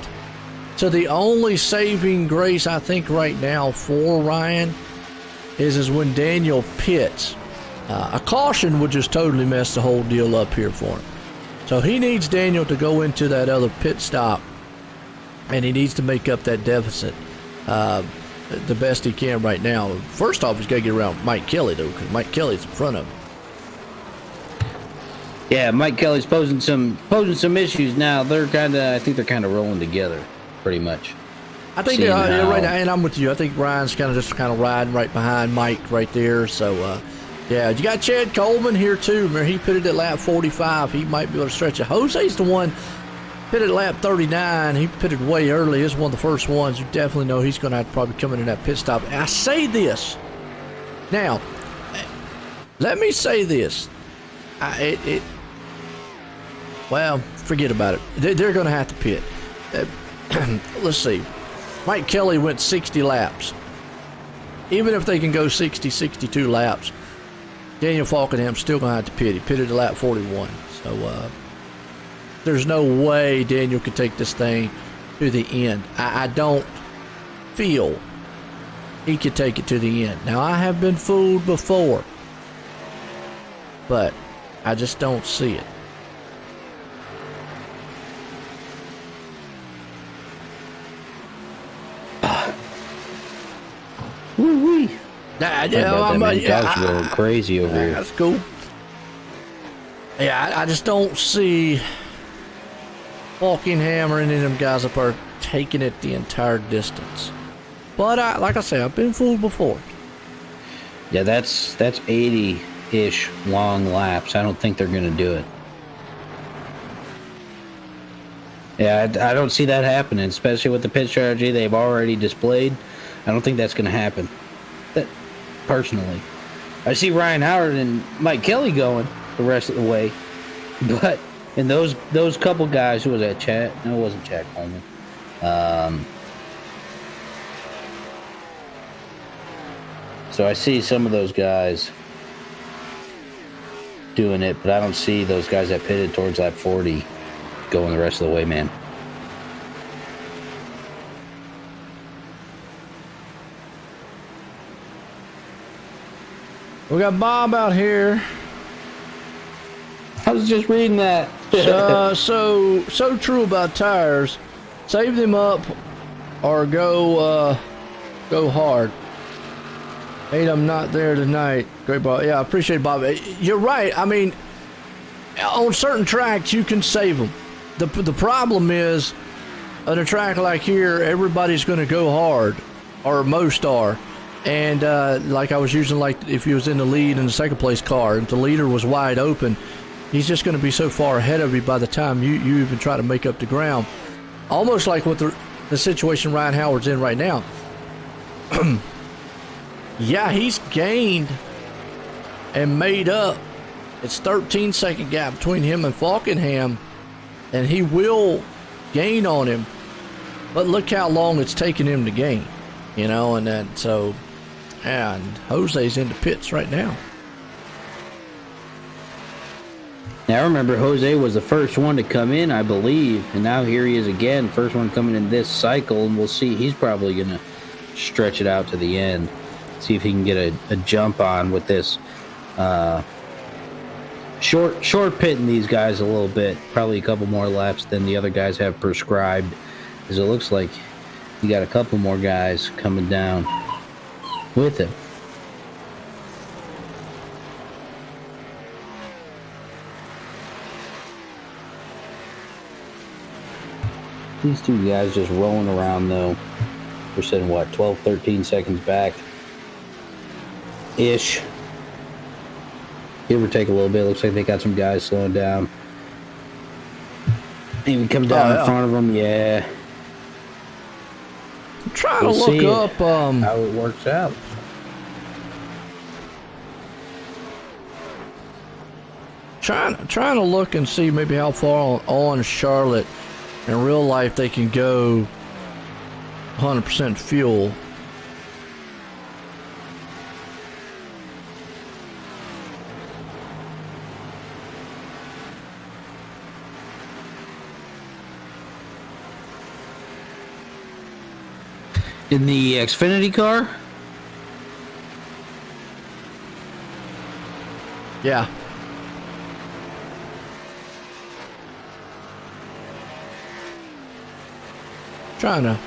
So the only saving grace I think right now for Ryan is when Daniel pits. A caution would just totally mess the whole deal up here for him. So he needs Daniel to go into that other pit stop, and he needs to make up that deficit the best he can right now. First off, he's got to get around Mike Kelly, though, because Mike Kelly's in front of him. Yeah, Mike Kelly's posing some issues now. I think they're kind of rolling together, pretty much. I think right now, and I'm with you. I think Ryan's kind of riding right behind Mike right there. So, yeah, you got Chad Coleman here too. Remember, he pitted at lap 45. He might be able to stretch it. Jose's the one pitted at lap 39. He pitted way early. This is one of the first ones. You definitely know he's going to have to probably come in that pit stop. I say this now. Let me say this. Well, forget about it. They're going to have to pit. Let's see. Mike Kelly went 60 laps. Even if they can go 60, 62 laps, Daniel Falkenham's still going to have to pit. He pitted at lap 41. So there's no way Daniel could take this thing to the end. I don't feel he could take it to the end. Now, I have been fooled before, but I just don't see it. Woo-wee. I'm going crazy over here. That's cool. Yeah, I just don't see Falkenham or any of them guys up there taking it the entire distance. But like I say, I've been fooled before. Yeah, that's 80-ish long laps. I don't think they're going to do it. Yeah, I don't see that happening, especially with the pit strategy they've already displayed. I don't think that's going to happen. Personally, I see Ryan Howard and Mike Kelly going the rest of the way, but and those couple guys, who was that? Chad? No, it wasn't Chad Coleman. So I see some of those guys doing it, but I don't see those guys that pitted towards lap 40 going the rest of the way, man. We got Bob out here. I was just reading that. So true about tires. Save them up or go hard. Hey, I'm not there tonight. Great, Bob. Yeah, I appreciate it, Bob. You're right. I mean, on certain tracks you can save them. The problem is on a track like here, everybody's going to go hard, or most are. And like I was using, like if he was in the lead in the second place car, and the leader was wide open, he's just going to be so far ahead of you by the time you even try to make up the ground. Almost like what the situation Ryan Howard's in right now. Yeah, he's gained and made up. It's 13-second gap between him and Falkenham, and he will gain on him. But look how long it's taken him to gain, and then so. And Jose's in the pits right now. Now, I remember Jose was the first one to come in, I believe. And now here he is again, first one coming in this cycle. And we'll see. He's probably going to stretch it out to the end. See if he can get a jump on with this. Short pitting these guys a little bit. Probably a couple more laps than the other guys have prescribed. Because it looks like you got a couple more guys coming down with him. These two guys just rolling around, though. We're sitting, 12, 13 seconds back ish. Give or take a little bit. Looks like they got some guys slowing down. Maybe come down in front of them. Yeah. I'm trying to look up how it works out. Trying to look and see maybe how far on Charlotte in real life they can go 100% fuel. In the Xfinity car? Yeah. Trying to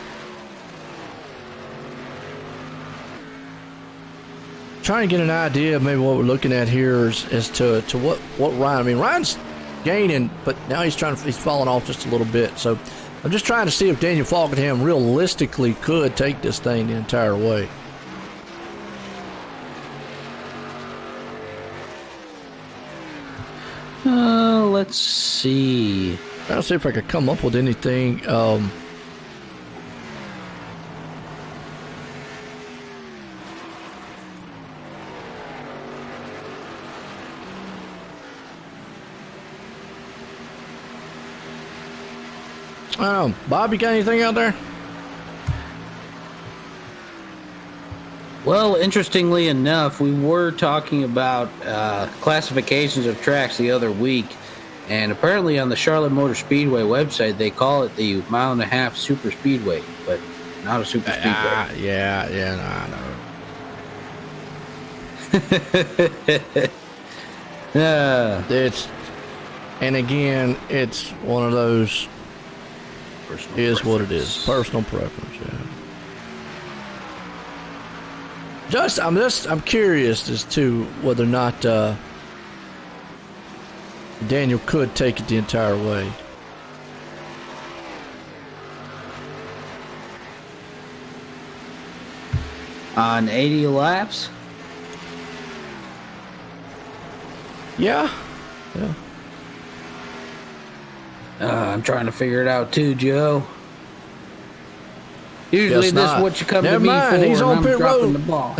get an idea of maybe what we're looking at here as to what Ryan. I mean, Ryan's gaining, but now he's falling off just a little bit. So I'm just trying to see if Daniel Faulkenham realistically could take this thing the entire way. Let's see. I'll see if I could come up with anything. I don't know. Bob, you got anything out there? Well, interestingly enough, we were talking about classifications of tracks the other week, and apparently on the Charlotte Motor Speedway website, they call it the 1.5 mile super speedway, but not a super speedway. Yeah, I know. And again, it's one of those. Is what it is. Personal preference, yeah. I'm curious as to whether or not Daniel could take it the entire way. On 80 laps? Yeah. I'm trying to figure it out too, Joe. Usually this is what you come to me for, he's on pit road. The ball.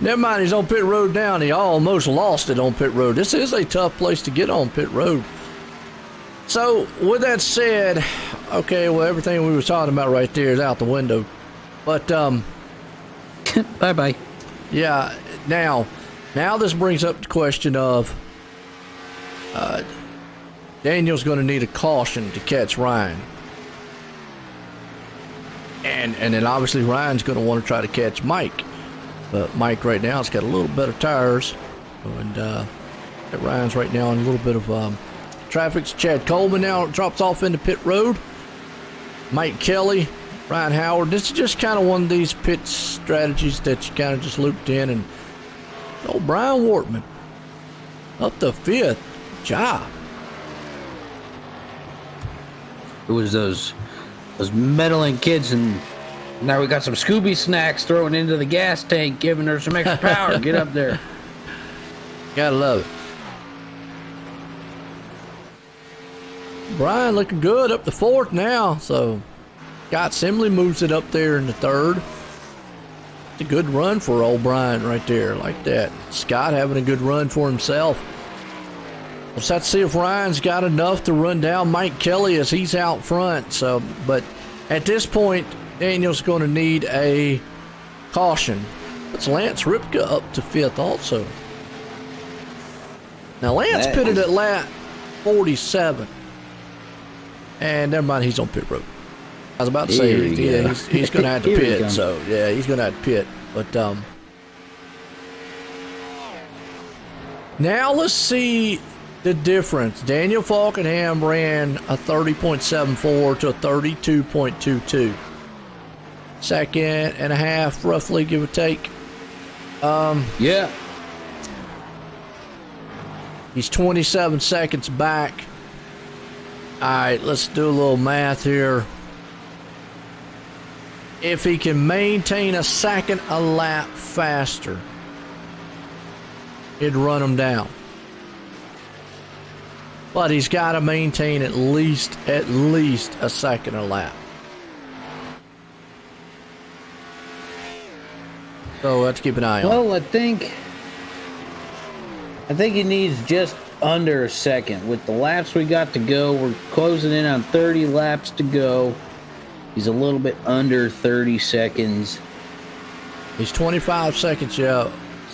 Never mind, he's on pit road down. He almost lost it on pit road. This is a tough place to get on pit road. So, with that said, okay, well, everything we were talking about right there is out the window. But, bye-bye. Yeah, now this brings up the question of Daniel's going to need a caution to catch Ryan. And then obviously Ryan's going to want to try to catch Mike. But Mike right now has got a little better tires. And Ryan's right now in a little bit of traffic. Chad Coleman now drops off into pit road. Mike Kelly, Ryan Howard. This is just kind of one of these pit strategies that you kind of just looped in. And old Brian Wortman up to 5th. Job. It was those meddling kids, and now we got some Scooby snacks thrown into the gas tank, giving her some extra power. Get up there. Gotta love it. Brian looking good up to 4th now, so Scott Simley moves it up there in the 3rd. It's a good run for old Brian right there, like that. Scott having a good run for himself. Let's have to see if Ryan's got enough to run down Mike Kelly as he's out front. So, but at this point, Daniel's going to need a caution. It's Lance Ripka up to 5th also. Now, Lance pitted at lap 47. And never mind, he's on pit road. I was about to say, he's going to have to pit. So, yeah, he's going to have to pit. But now let's see the difference. Daniel Faulkenham ran a 30.74 to a 32.22. Second and a half, roughly, give or take. Yeah. He's 27 seconds back. All right, let's do a little math here. If he can maintain a second a lap faster, it'd run him down. But he's got to maintain at least a second a lap. So let's keep an eye on. Well, I think he needs just under a second. With the laps we got to go, we're closing in on 30 laps to go. He's a little bit under 30 seconds. He's 25 seconds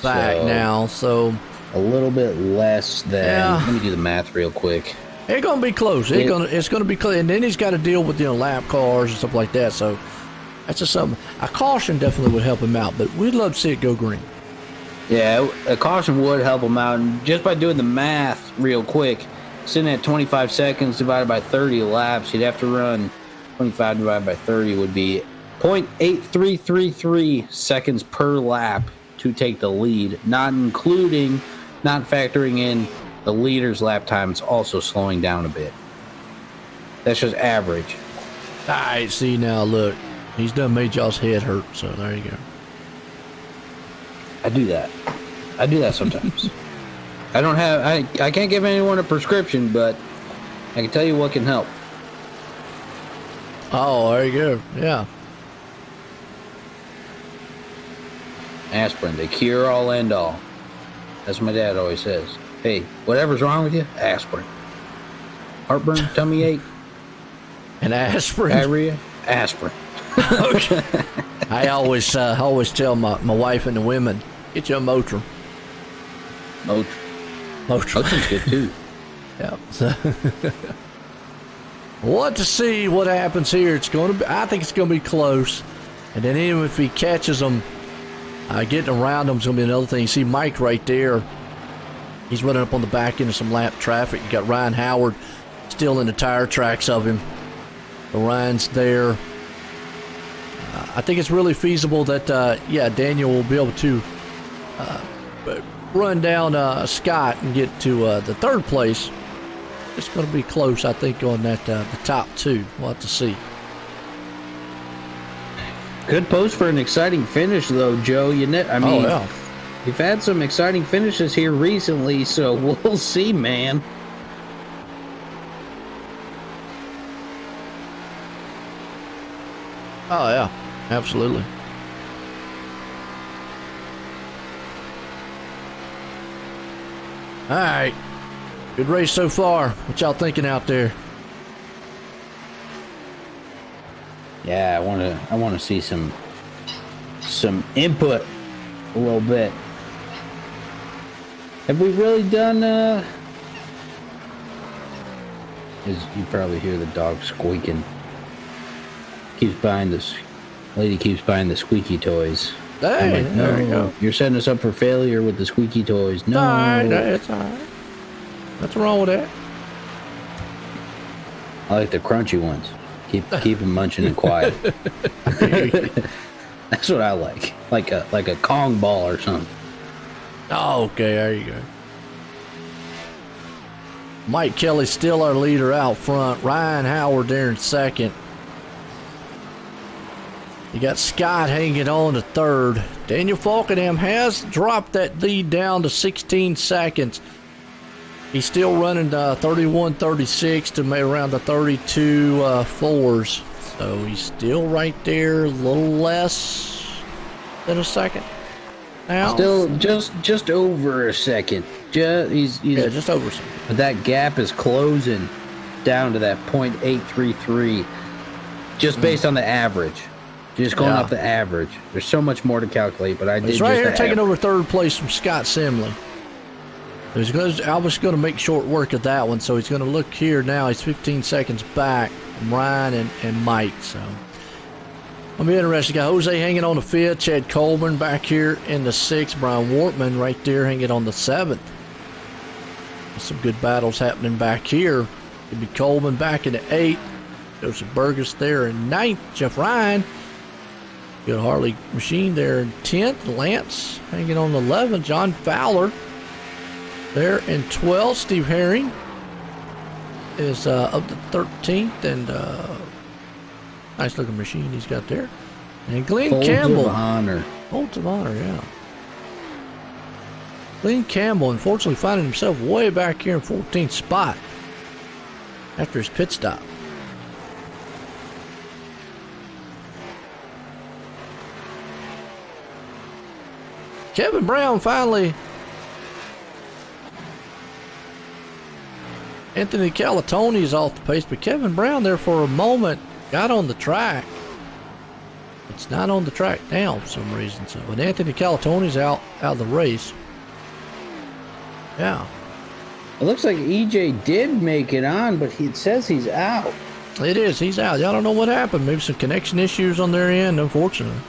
back now, so a little bit less than. Yeah. Let me do the math real quick. It's gonna be close. It's gonna be close, and then he's got to deal with lap cars and stuff like that. So that's just something. A caution definitely would help him out, but we'd love to see it go green. Yeah, a caution would help him out. And just by doing the math real quick, sitting at 25 seconds divided by 30 laps, you'd have to run 25 divided by 30 would be 0.8333 seconds per lap to take the lead, not factoring in the leader's lap time. It's also slowing down a bit. That's just average. All right, see now, look. He's done made y'all's head hurt, so there you go. I do that sometimes. I can't give anyone a prescription, but I can tell you what can help. Oh, there you go. Yeah. Aspirin, the cure all end all. That's what my dad always says. Hey, whatever's wrong with you, aspirin. Heartburn, tummy ache, And aspirin. diarrhea, aspirin. Okay. I always tell my wife and the women, get you a Motrin. Motrin. Motrin's good too. Yeah. So what to see what happens here. I think it's going to be close. And then even if he catches them, getting around them is going to be another thing. You see Mike right there. He's running up on the back end of some lap traffic. You got Ryan Howard still in the tire tracks of him. Ryan's there. I think it's really feasible that, Daniel will be able to run down Scott and get to the third place. It's going to be close, I think, on that the top two. We'll have to see. Good post for an exciting finish, though, Joe. Yeah. We've had some exciting finishes here recently, so we'll see, man. Oh, yeah. Absolutely. All right. Good race so far. What y'all thinking out there? Yeah, I want to see some input a little bit. Have we really done? As you probably hear the dog squeaking. Lady keeps buying the squeaky toys. Hey, like, there you go. You're setting us up for failure with the squeaky toys. No, All right, it's all right. What's wrong with that? I like the crunchy ones. Keep them munching and quiet. That's what I like a Kong ball or something. Oh, okay, there you go. Mike Kelly's still our leader out front. Ryan Howard there in second. You got Scott hanging on to third. Daniel Falkenham has dropped that lead down to 16 seconds. He's still running 31-36 to around the 32 fours. So he's still right there, a little less than a second now. Still just over a second. Just over a second. But that gap is closing down to that 0.833 just based on the average. Just going off the average. There's so much more to calculate, but He's right here taking over third place from Scott Simley. I was going to make short work of that one, so he's going to look here now. He's 15 seconds back from Ryan and Mike. So I'm interested. Got Jose hanging on the fifth, Chad Coleman back here in the sixth, Brian Wortman right there hanging on the seventh. Some good battles happening back here. Could be Coleman back in the eighth. Joseph Burgess there in ninth. Jeff Ryan. Good Harley Machine there in 10th. Lance hanging on the 11th. John Fowler there in 12th. Steve Herring is up to 13th. And nice looking machine he's got there. And Glenn Campbell. Folds of honor, yeah. Glenn Campbell, unfortunately, finding himself way back here in 14th spot after his pit stop. Kevin Brown finally. Anthony Calatoni is off the pace, but Kevin Brown there for a moment got on the track. It's not on the track now for some reason. So, but Anthony Calatoni's out of the race. Yeah. It looks like EJ did make it on, but it says he's out. It is. He's out. Y'all don't know what happened. Maybe some connection issues on their end, unfortunately.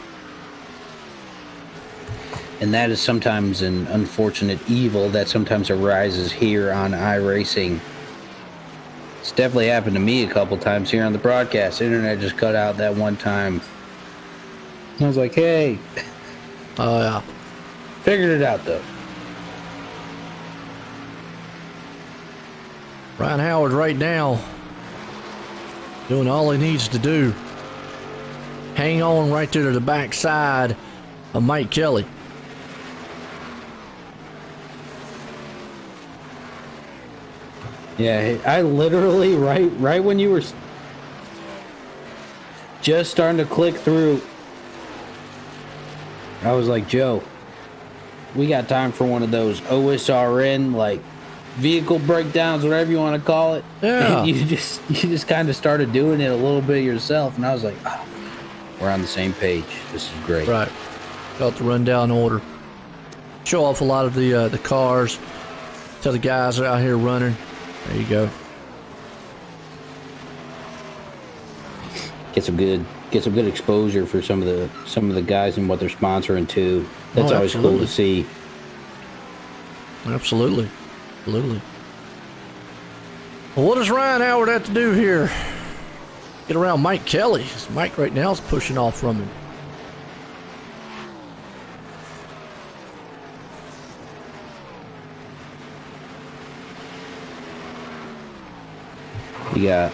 And that is sometimes an unfortunate evil that sometimes arises here on iRacing. It's definitely happened to me a couple times here on the broadcast. Internet just cut out that one time. I was like, hey. Oh, yeah. Figured it out, though. Ryan Howard right now doing all he needs to do. Hang on right there to the backside of Mike Kelly. Yeah, I literally, right when you were just starting to click through, I was like, Joe, we got time for one of those OSRN, like, vehicle breakdowns, whatever you want to call it. Yeah. And you just kind of started doing it a little bit yourself, and I was like, oh, we're on the same page. This is great. Right. Got the rundown order. Show off a lot of the cars. Tell the guys out here running. There you go. Get some good exposure for some of the guys and what they're sponsoring too. That's always cool to see. Absolutely. Absolutely. Well, what does Ryan Howard have to do here? Get around Mike Kelly. Mike right now is pushing off from him. You got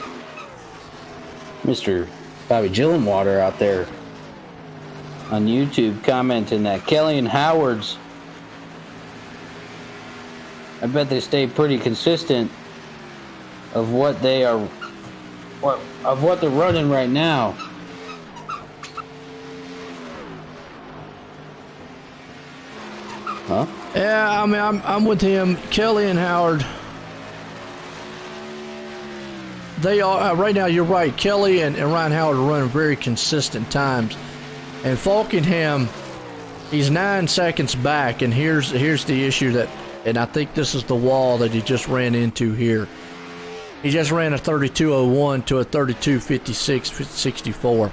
Mr. Bobby Gillenwater out there on YouTube commenting that Kelly and Howard's, I bet they stay pretty consistent of what they are, of what they're running right now. Huh? Yeah, I mean, I'm with him. Kelly and Howard. They are right now. You're right. Kelly and Ryan Howard are running very consistent times, and Falkenham, he's 9 seconds back. And here's the issue that, and I think this is the wall that he just ran into here. He just ran a 32:01 to a 32:56.64.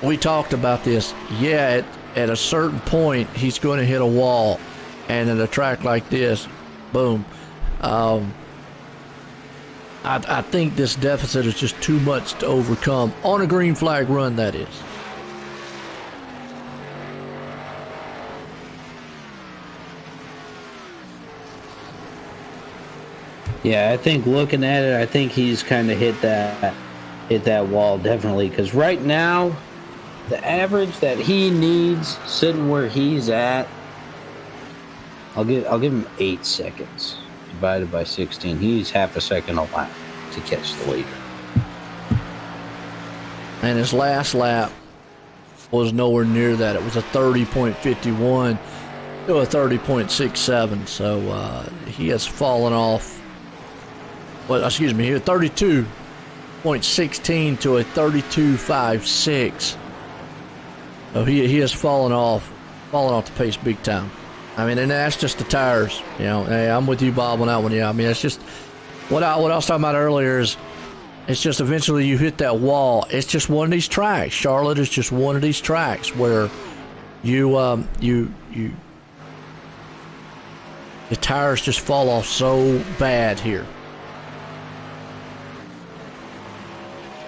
We talked about this. Yeah, at a certain point, he's going to hit a wall, and at a track like this, boom. I think this deficit is just too much to overcome on a green flag run, that is. Yeah, I think looking at it, I think he's kind of hit that wall definitely, because right now the average that he needs sitting where he's at, I'll give him 8 seconds divided by 16. He's half a second a lap to catch the leader. And his last lap was nowhere near that. It was a 30.51 to a 30.67. So he has fallen off. Well, excuse me, he had 32.16 to a 32.56. So he has fallen off the pace big time. I mean, and that's just the tires. You know, hey, I'm with you, Bob, on that one. Yeah, I mean, it's just what I was talking about earlier is it's just eventually you hit that wall. It's just one of these tracks. Charlotte is just one of these tracks where the tires just fall off so bad here.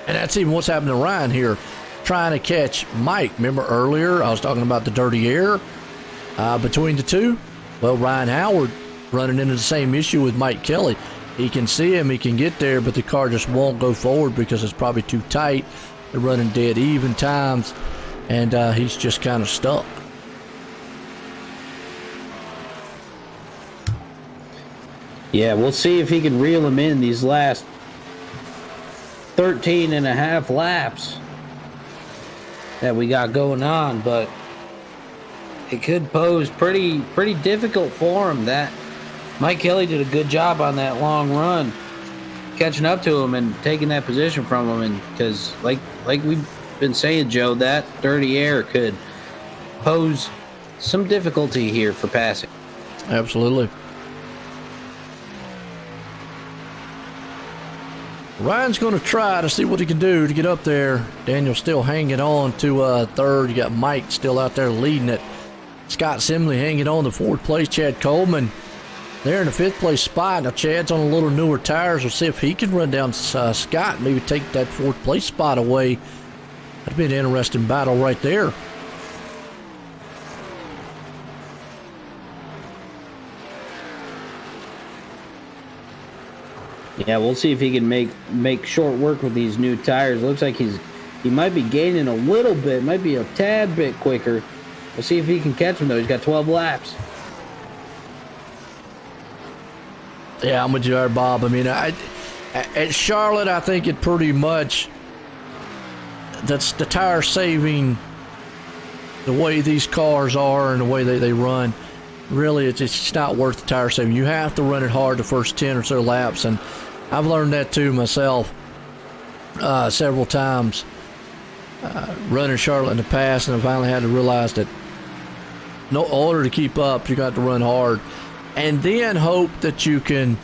And that's even what's happening to Ryan here, trying to catch Mike. Remember earlier I was talking about the dirty air between the two? Well, Ryan Howard running into the same issue with Mike Kelly. He can see him, he can get there, but the car just won't go forward because it's probably too tight. They're running dead even times, and he's just kind of stuck. Yeah, we'll see if he can reel him in these last 13 and a half laps that we got going on, but it could pose pretty difficult for him. That Mike Kelly did a good job on that long run, catching up to him and taking that position from him. And because like we've been saying, Joe, that dirty air could pose some difficulty here for passing. Absolutely. Ryan's going to try to see what he can do to get up there. Daniel's still hanging on to third. You got Mike still out there leading it. Scott Simley hanging on to fourth place. Chad Coleman there in the fifth place spot. Now Chad's on a little newer tires. We'll see if he can run down Scott, maybe take that fourth place spot away. That'd be an interesting battle right there. Yeah, we'll see if he can make short work with these new tires. Looks like he might be gaining a little bit, might be a tad bit quicker. We'll see if he can catch him, though. He's got 12 laps. Yeah, I'm with you there, Bob. I mean, at Charlotte, I think it pretty much, that's the tire saving, the way these cars are and the way they run. Really, it's just not worth the tire saving. You have to run it hard the first 10 or so laps, and I've learned that too myself several times running Charlotte in the past, and I finally had to realize that in order to keep up, you got to run hard, and then hope that you can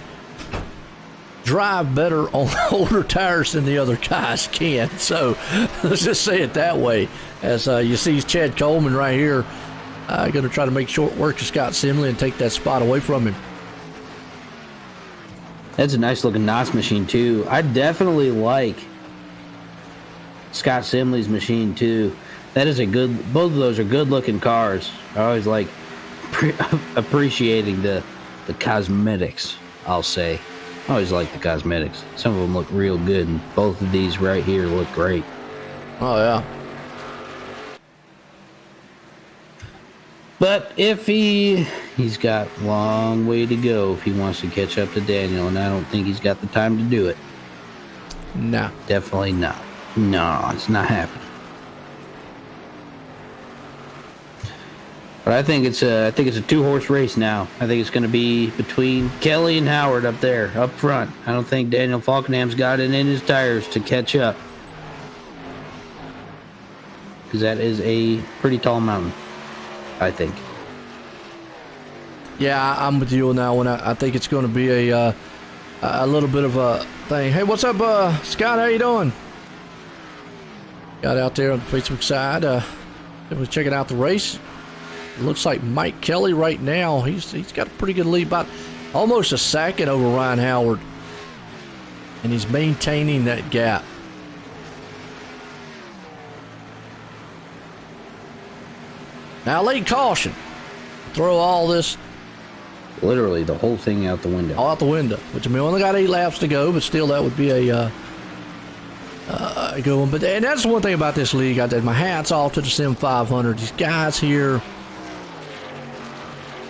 drive better on older tires than the other guys can. So let's just say it that way. As you see Chad Coleman right here, going to try to make short work of Scott Simley and take that spot away from him. That's a nice looking NOS machine too. I definitely like Scott Simley's machine too. That is both of those are good looking cars. I always like appreciating the cosmetics, I'll say. I always like the cosmetics. Some of them look real good, and both of these right here look great. Oh, yeah. But if he's got a long way to go if he wants to catch up to Daniel, and I don't think he's got the time to do it. No. Definitely not. No, it's not happening. But I think it's a 2-horse race now. I think it's going to be between Kelly and Howard up there, up front. I don't think Daniel Falkenham's got it in his tires to catch up, because that is a pretty tall mountain, I think. Yeah, I'm with you on that one. I think it's going to be a little bit of a thing. Hey, what's up, Scott? How you doing? Got out there on the Facebook side. Was checking out the race. It looks like Mike Kelly right now. He's got a pretty good lead, about almost a second over Ryan Howard, and he's maintaining that gap. Now, late caution. Throw all this. Literally the whole thing out the window. All out the window. Which, I mean, only got 8 laps to go, but still that would be a good one. But, and that's the one thing about this league. My hat's off to the Sim500. These guys here,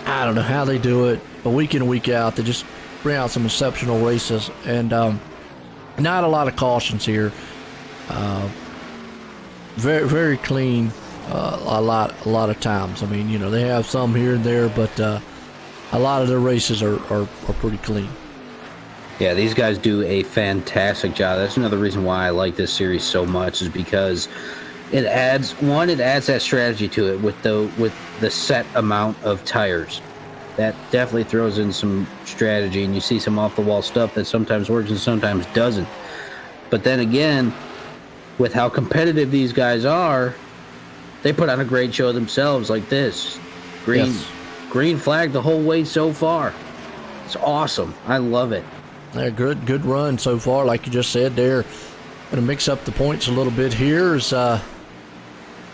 I don't know how they do it, but week in and week out, they just bring out some exceptional races. And not a lot of cautions here. Very, very clean. A lot of times. I mean, you know, they have some here and there, but a lot of their races are pretty clean. Yeah, these guys do a fantastic job. That's another reason why I like this series so much, is because it adds that strategy to it with the set amount of tires. That definitely throws in some strategy, and you see some off the wall stuff that sometimes works and sometimes doesn't. But then again, with how competitive these guys are, they put on a great show themselves, like this. Green flag the whole way so far. It's awesome. I love it. Yeah, good run so far, like you just said there. Going to mix up the points a little bit here. Is a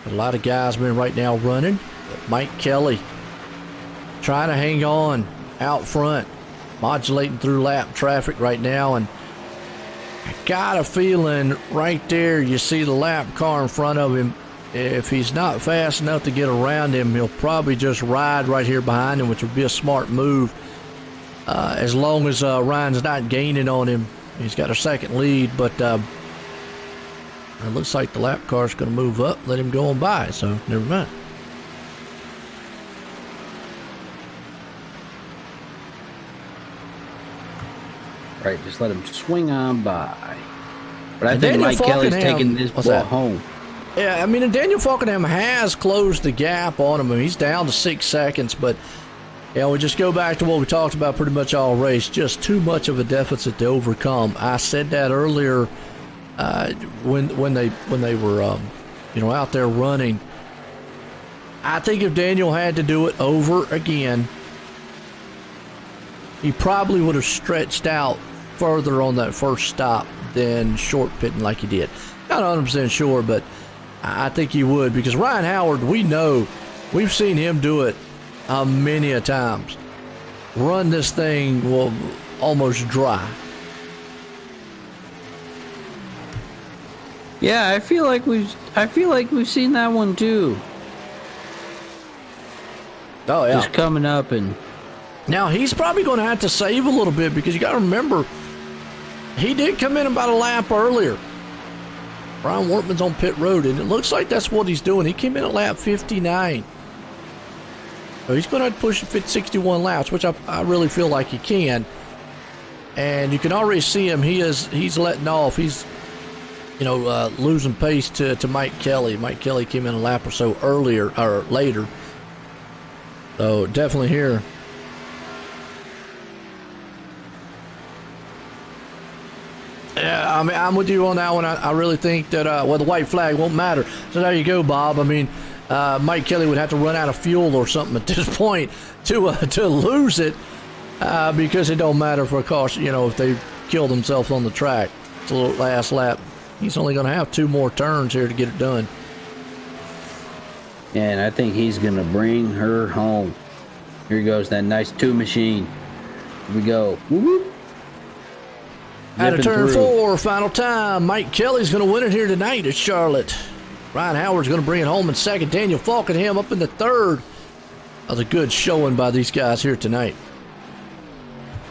lot of guys been right now running. But Mike Kelly trying to hang on out front, modulating through lap traffic right now, and I got a feeling right there you see the lap car in front of him. If he's not fast enough to get around him, he'll probably just ride right here behind him, which would be a smart move. As long as Ryan's not gaining on him, he's got a second lead, but it looks like the lap car's going to move up, let him go on by, so never mind. Right, just let him swing on by. But I think Mike Kelly's taking this ball home. Yeah, I mean, and Daniel Falkenham has closed the gap on him. I mean, he's down to 6 seconds, but Yeah, we just go back to what we talked about pretty much all race. Just too much of a deficit to overcome. I said that earlier when they were out there running. I think if Daniel had to do it over again, he probably would have stretched out further on that first stop than short pitting like he did. Not 100% sure, but I think he would, because Ryan Howard, we've seen him do it many a times. Run this thing almost dry. Yeah, I feel like we've seen that one too. Oh yeah, just coming up, and now he's probably going to have to save a little bit, because you got to remember he did come in about a lap earlier. Brian Wortman's on pit road, and it looks like that's what he's doing. He came in at lap 59. So he's going to have to push 61 laps, which I really feel like he can. And you can already see him. He's letting off. He's losing pace to Mike Kelly. Mike Kelly came in a lap or so earlier or later. So definitely here. Yeah, I mean, I'm with you on that one. I really think that the white flag won't matter. So there you go, Bob. I mean, Mike Kelly would have to run out of fuel or something at this point to lose it, because it don't matter for a caution. If they kill themselves on the track, it's a little last lap. He's only going to have 2 more turns here to get it done. And I think he's going to bring her home. Here goes that nice 2 machine. Here we go. Woo-woo. Out of turn 4, final time. Mike Kelly's going to win it here tonight at Charlotte. Ryan Howard's going to bring it home in second. Daniel Falkenham up in the third. That was a good showing by these guys here tonight.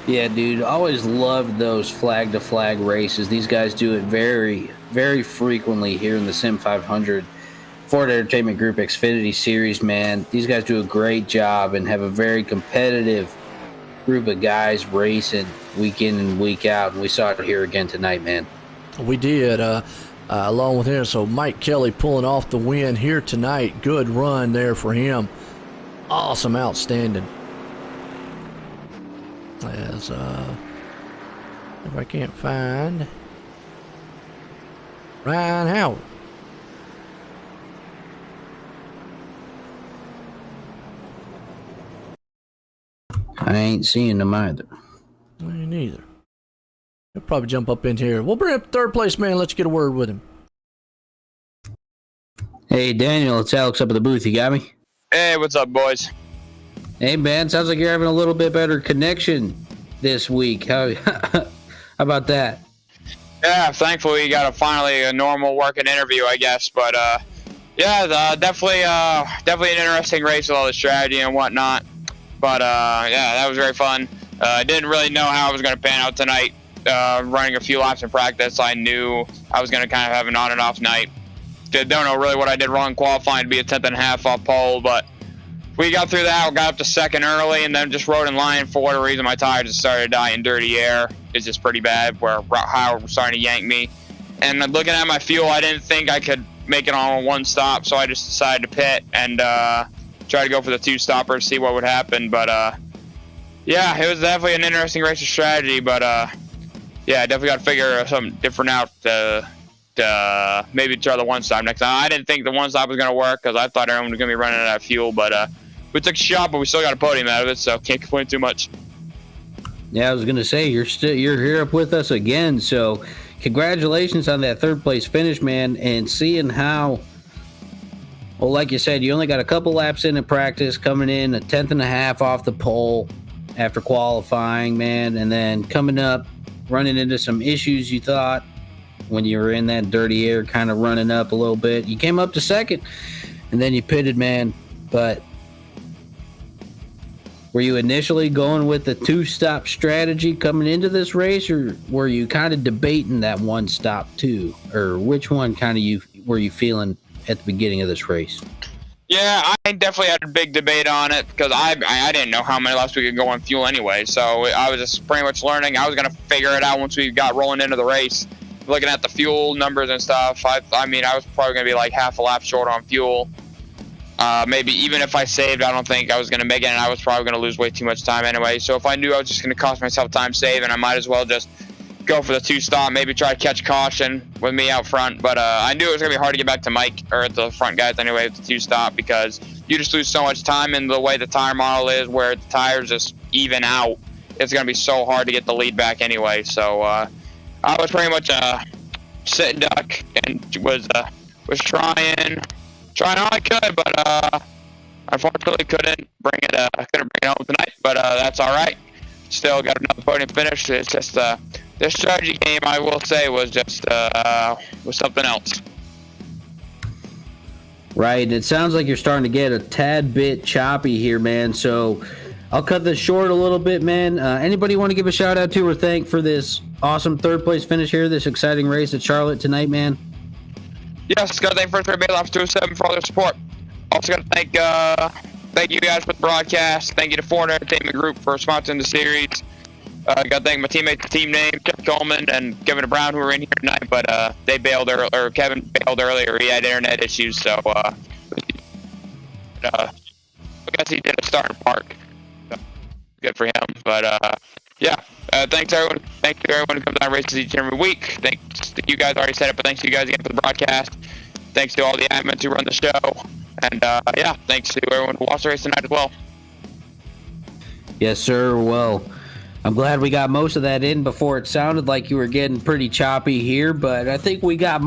Yeah, dude. Always loved those flag-to-flag races. These guys do it very, very frequently here in the Sim500 Ford Entertainment Group Xfinity Series, man. These guys do a great job and have a very competitive group of guys racing week in and week out. And we saw it here again tonight, man. We did, along with him. So Mike Kelly pulling off the win here tonight. Good run there for him. Awesome, outstanding. As if I can't find Ryan Howard. I ain't seeing them either. Me neither. He'll probably jump up in here. We'll bring up third place man. Let's get a word with him. Hey, Daniel, it's Alex up at the booth. You got me? Hey, what's up, boys? Hey, man, sounds like you're having a little bit better connection this week. How about that? Yeah, thankfully we got finally a normal working interview, I guess. But definitely an interesting race with all the strategy and whatnot. But yeah, that was very fun. I didn't really know how I was going to pan out tonight. Running a few laps in practice, I knew I was going to kind of have an on and off night. Don't know really what I did wrong qualifying to be a 10th and a half off pole, but we got through that. Got up to second early, and then just rode in line. For whatever reason, my tires just started to die in dirty air. It's just pretty bad, where Howard was starting to yank me. And looking at my fuel, I didn't think I could make it on one stop, so I just decided to pit and try to go for the 2-stopper to see what would happen. But yeah, it was definitely an interesting race of strategy. But yeah, I definitely got to figure something different out to maybe try the 1-stop next time. I didn't think the 1-stop was going to work because I thought everyone was going to be running out of fuel. But we took a shot, but we still got a podium out of it, so can't complain too much. Yeah, I was gonna say you're here up with us again. So, congratulations on that 3rd place finish, man, and seeing how. Well, like you said, you only got a couple laps in practice, coming in a 10th and a half off the pole after qualifying, man, and then coming up, running into some issues you thought when you were in that dirty air, kind of running up a little bit. You came up to second, and then you pitted, man, but. Were you initially going with the 2-stop strategy coming into this race, or were you kind of debating that 1-stop too? Or which one kind of were you feeling at the beginning of this race? Yeah, I definitely had a big debate on it because I didn't know how many laps we could go on fuel anyway. So I was just pretty much learning. I was going to figure it out once we got rolling into the race. Looking at the fuel numbers and stuff, I mean, I was probably going to be like half a lap short on fuel. Maybe even if I saved, I don't think I was going to make it, and I was probably going to lose way too much time anyway. So if I knew I was just going to cost myself time saving, I might as well just go for the 2-stop, maybe try to catch caution with me out front. But I knew it was going to be hard to get back to Mike, or the front guys anyway, with the 2-stop, because you just lose so much time in the way the tire model is, where the tires just even out. It's going to be so hard to get the lead back anyway. So I was pretty much sit duck and was trying all I could, but unfortunately couldn't bring it home tonight. But that's all right. Still got another podium finish. It's just this strategy game, I will say, was just was something else. Right. It sounds like you're starting to get a tad bit choppy here, man. So I'll cut this short a little bit, man. Anybody want to give a shout out to or thank for this awesome third place finish here, this exciting race at Charlotte tonight, man? Yes, got to thank First Rate Bailoffs 207 for all their support. Also got to thank you guys for the broadcast. Thank you to Ford Entertainment Group for sponsoring the series. Got to thank my teammates, the team name, Jeff Coleman and Kevin Brown, who were in here tonight, but they bailed or Kevin bailed earlier. He had internet issues, so I guess he did a starting park. So, good for him. But yeah, thanks everyone. Thanks to everyone who comes on races each and every week. Thanks to you guys already said it, but thanks to you guys again for the broadcast. Thanks to all the admins who run the show, and yeah, thanks to everyone who watched the race tonight as well. Yes, sir. Well, I'm glad we got most of that in before it sounded like you were getting pretty choppy here, but I think we got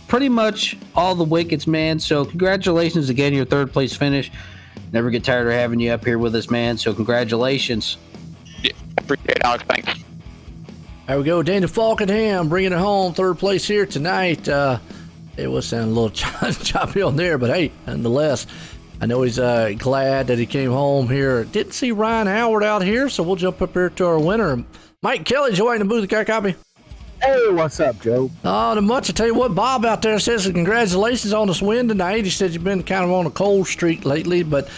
pretty much all the wickets, man. So congratulations again, your third place finish. Never get tired of having you up here with us, man. So congratulations. Yeah, appreciate it, Alex. Thanks. There we go. Daniel Falkenham bringing it home. Third place here tonight. It was sounding a little choppy on there, but hey, nonetheless, I know he's glad that he came home here. Didn't see Ryan Howard out here, so we'll jump up here to our winner. Mike Kelly joining the booth. Got a copy? Hey, what's up, Joe? Oh, not much. I tell you what, Bob out there says congratulations on this win tonight. He said you've been kind of on a cold streak lately, but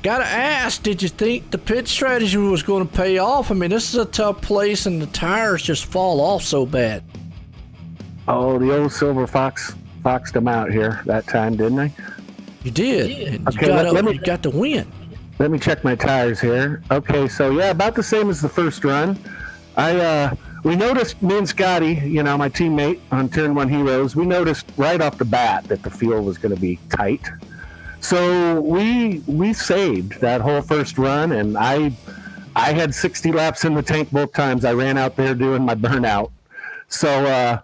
got to ask, did you think the pit strategy was going to pay off? I mean, this is a tough place, and the tires just fall off so bad. Oh, the old Silver Fox foxed him out here that time, didn't I? You did. Okay, you got the win. Let me check my tires here. Okay, so yeah, about the same as the first run. We noticed, me and Scotty, my teammate on Turn 1 Heroes, we noticed right off the bat that the field was going to be tight. So we saved that whole first run, and I had 60 laps in the tank both times. I ran out there doing my burnout. So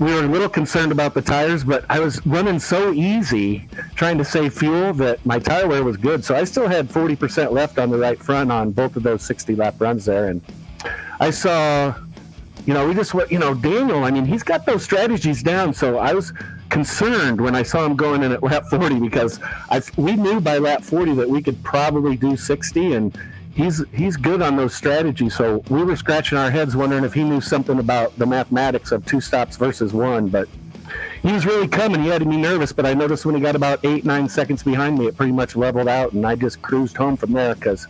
we were a little concerned about the tires, but I was running so easy trying to save fuel that my tire wear was good. So I still had 40% left on the right front on both of those 60-lap runs there. And I saw, we just went, Daniel, I mean, he's got those strategies down. So I was concerned when I saw him going in at lap 40 because we knew by lap 40 that we could probably do 60, and he's good on those strategies. So we were scratching our heads wondering if he knew something about the mathematics of 2 stops versus 1, but he was really coming. He had me nervous, but I noticed when he got about 8-9 seconds behind me, it pretty much leveled out, and I just cruised home from there because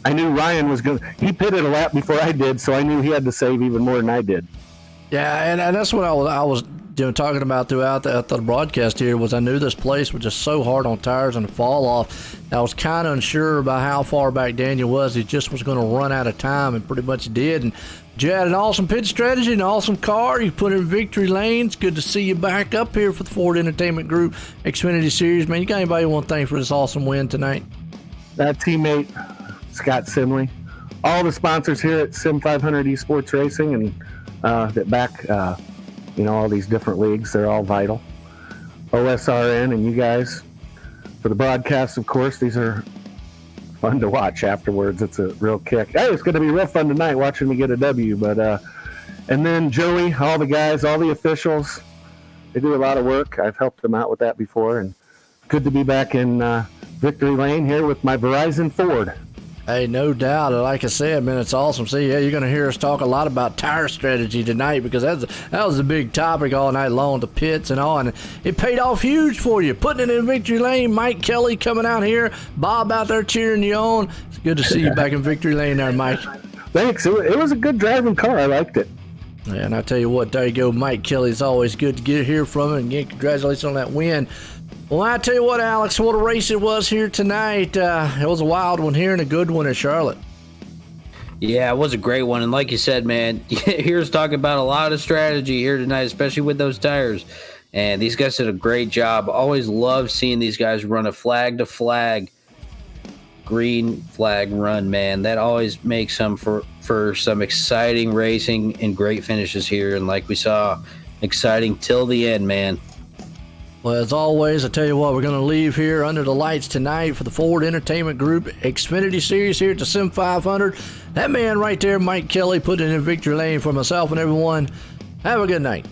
I knew Ryan was going to, he pitted a lap before I did, so I knew he had to save even more than I did. Yeah, and that's what I was talking about throughout the broadcast here was I knew this place was just so hard on tires and the fall off. I was kind of unsure about how far back Daniel was. He just was going to run out of time, and pretty much did. And you had an awesome pit strategy, an awesome car. You put in victory lanes. Good to see you back up here for the Ford Entertainment Group Xfinity Series. Man, you got anybody want to thank for this awesome win tonight? That teammate, Scott Simley, all the sponsors here at Sim500 Esports Racing, and that back all these different leagues, they're all vital. OSRN and you guys for the broadcasts, of course. These are fun to watch afterwards. It's a real kick. Hey, it's going to be real fun tonight watching me get a W. But and then Joey, all the guys, all the officials, they do a lot of work. I've helped them out with that before, and good to be back in victory lane here with my Verizon Ford. Hey, no doubt. Like I said, man, it's awesome. See, yeah, you're going to hear us talk a lot about tire strategy tonight because that was a big topic all night long, the pits and all, and it paid off huge for you. Putting it in victory lane, Mike Kelly coming out here, Bob out there cheering you on. It's good to see you back in victory lane there, Mike. Thanks. It was a good driving car. I liked it. And I tell you what, there you go, Mike Kelly. It's always good to hear from him. And again, congratulations on that win. Well, I tell you what, Alex, what a race it was here tonight. It was a wild one here and a good one at Charlotte. Yeah, it was a great one. And like you said, man, here's talking about a lot of strategy here tonight, especially with those tires. And these guys did a great job. Always love seeing these guys run a flag-to-flag, green flag run, man. That always makes them for some exciting racing and great finishes here. And like we saw, exciting till the end, man. Well, as always, I tell you what, we're going to leave here under the lights tonight for the Ford Entertainment Group Xfinity Series here at the Sim500. That man right there, Mike Kelly, put it in victory lane for myself and everyone. Have a good night.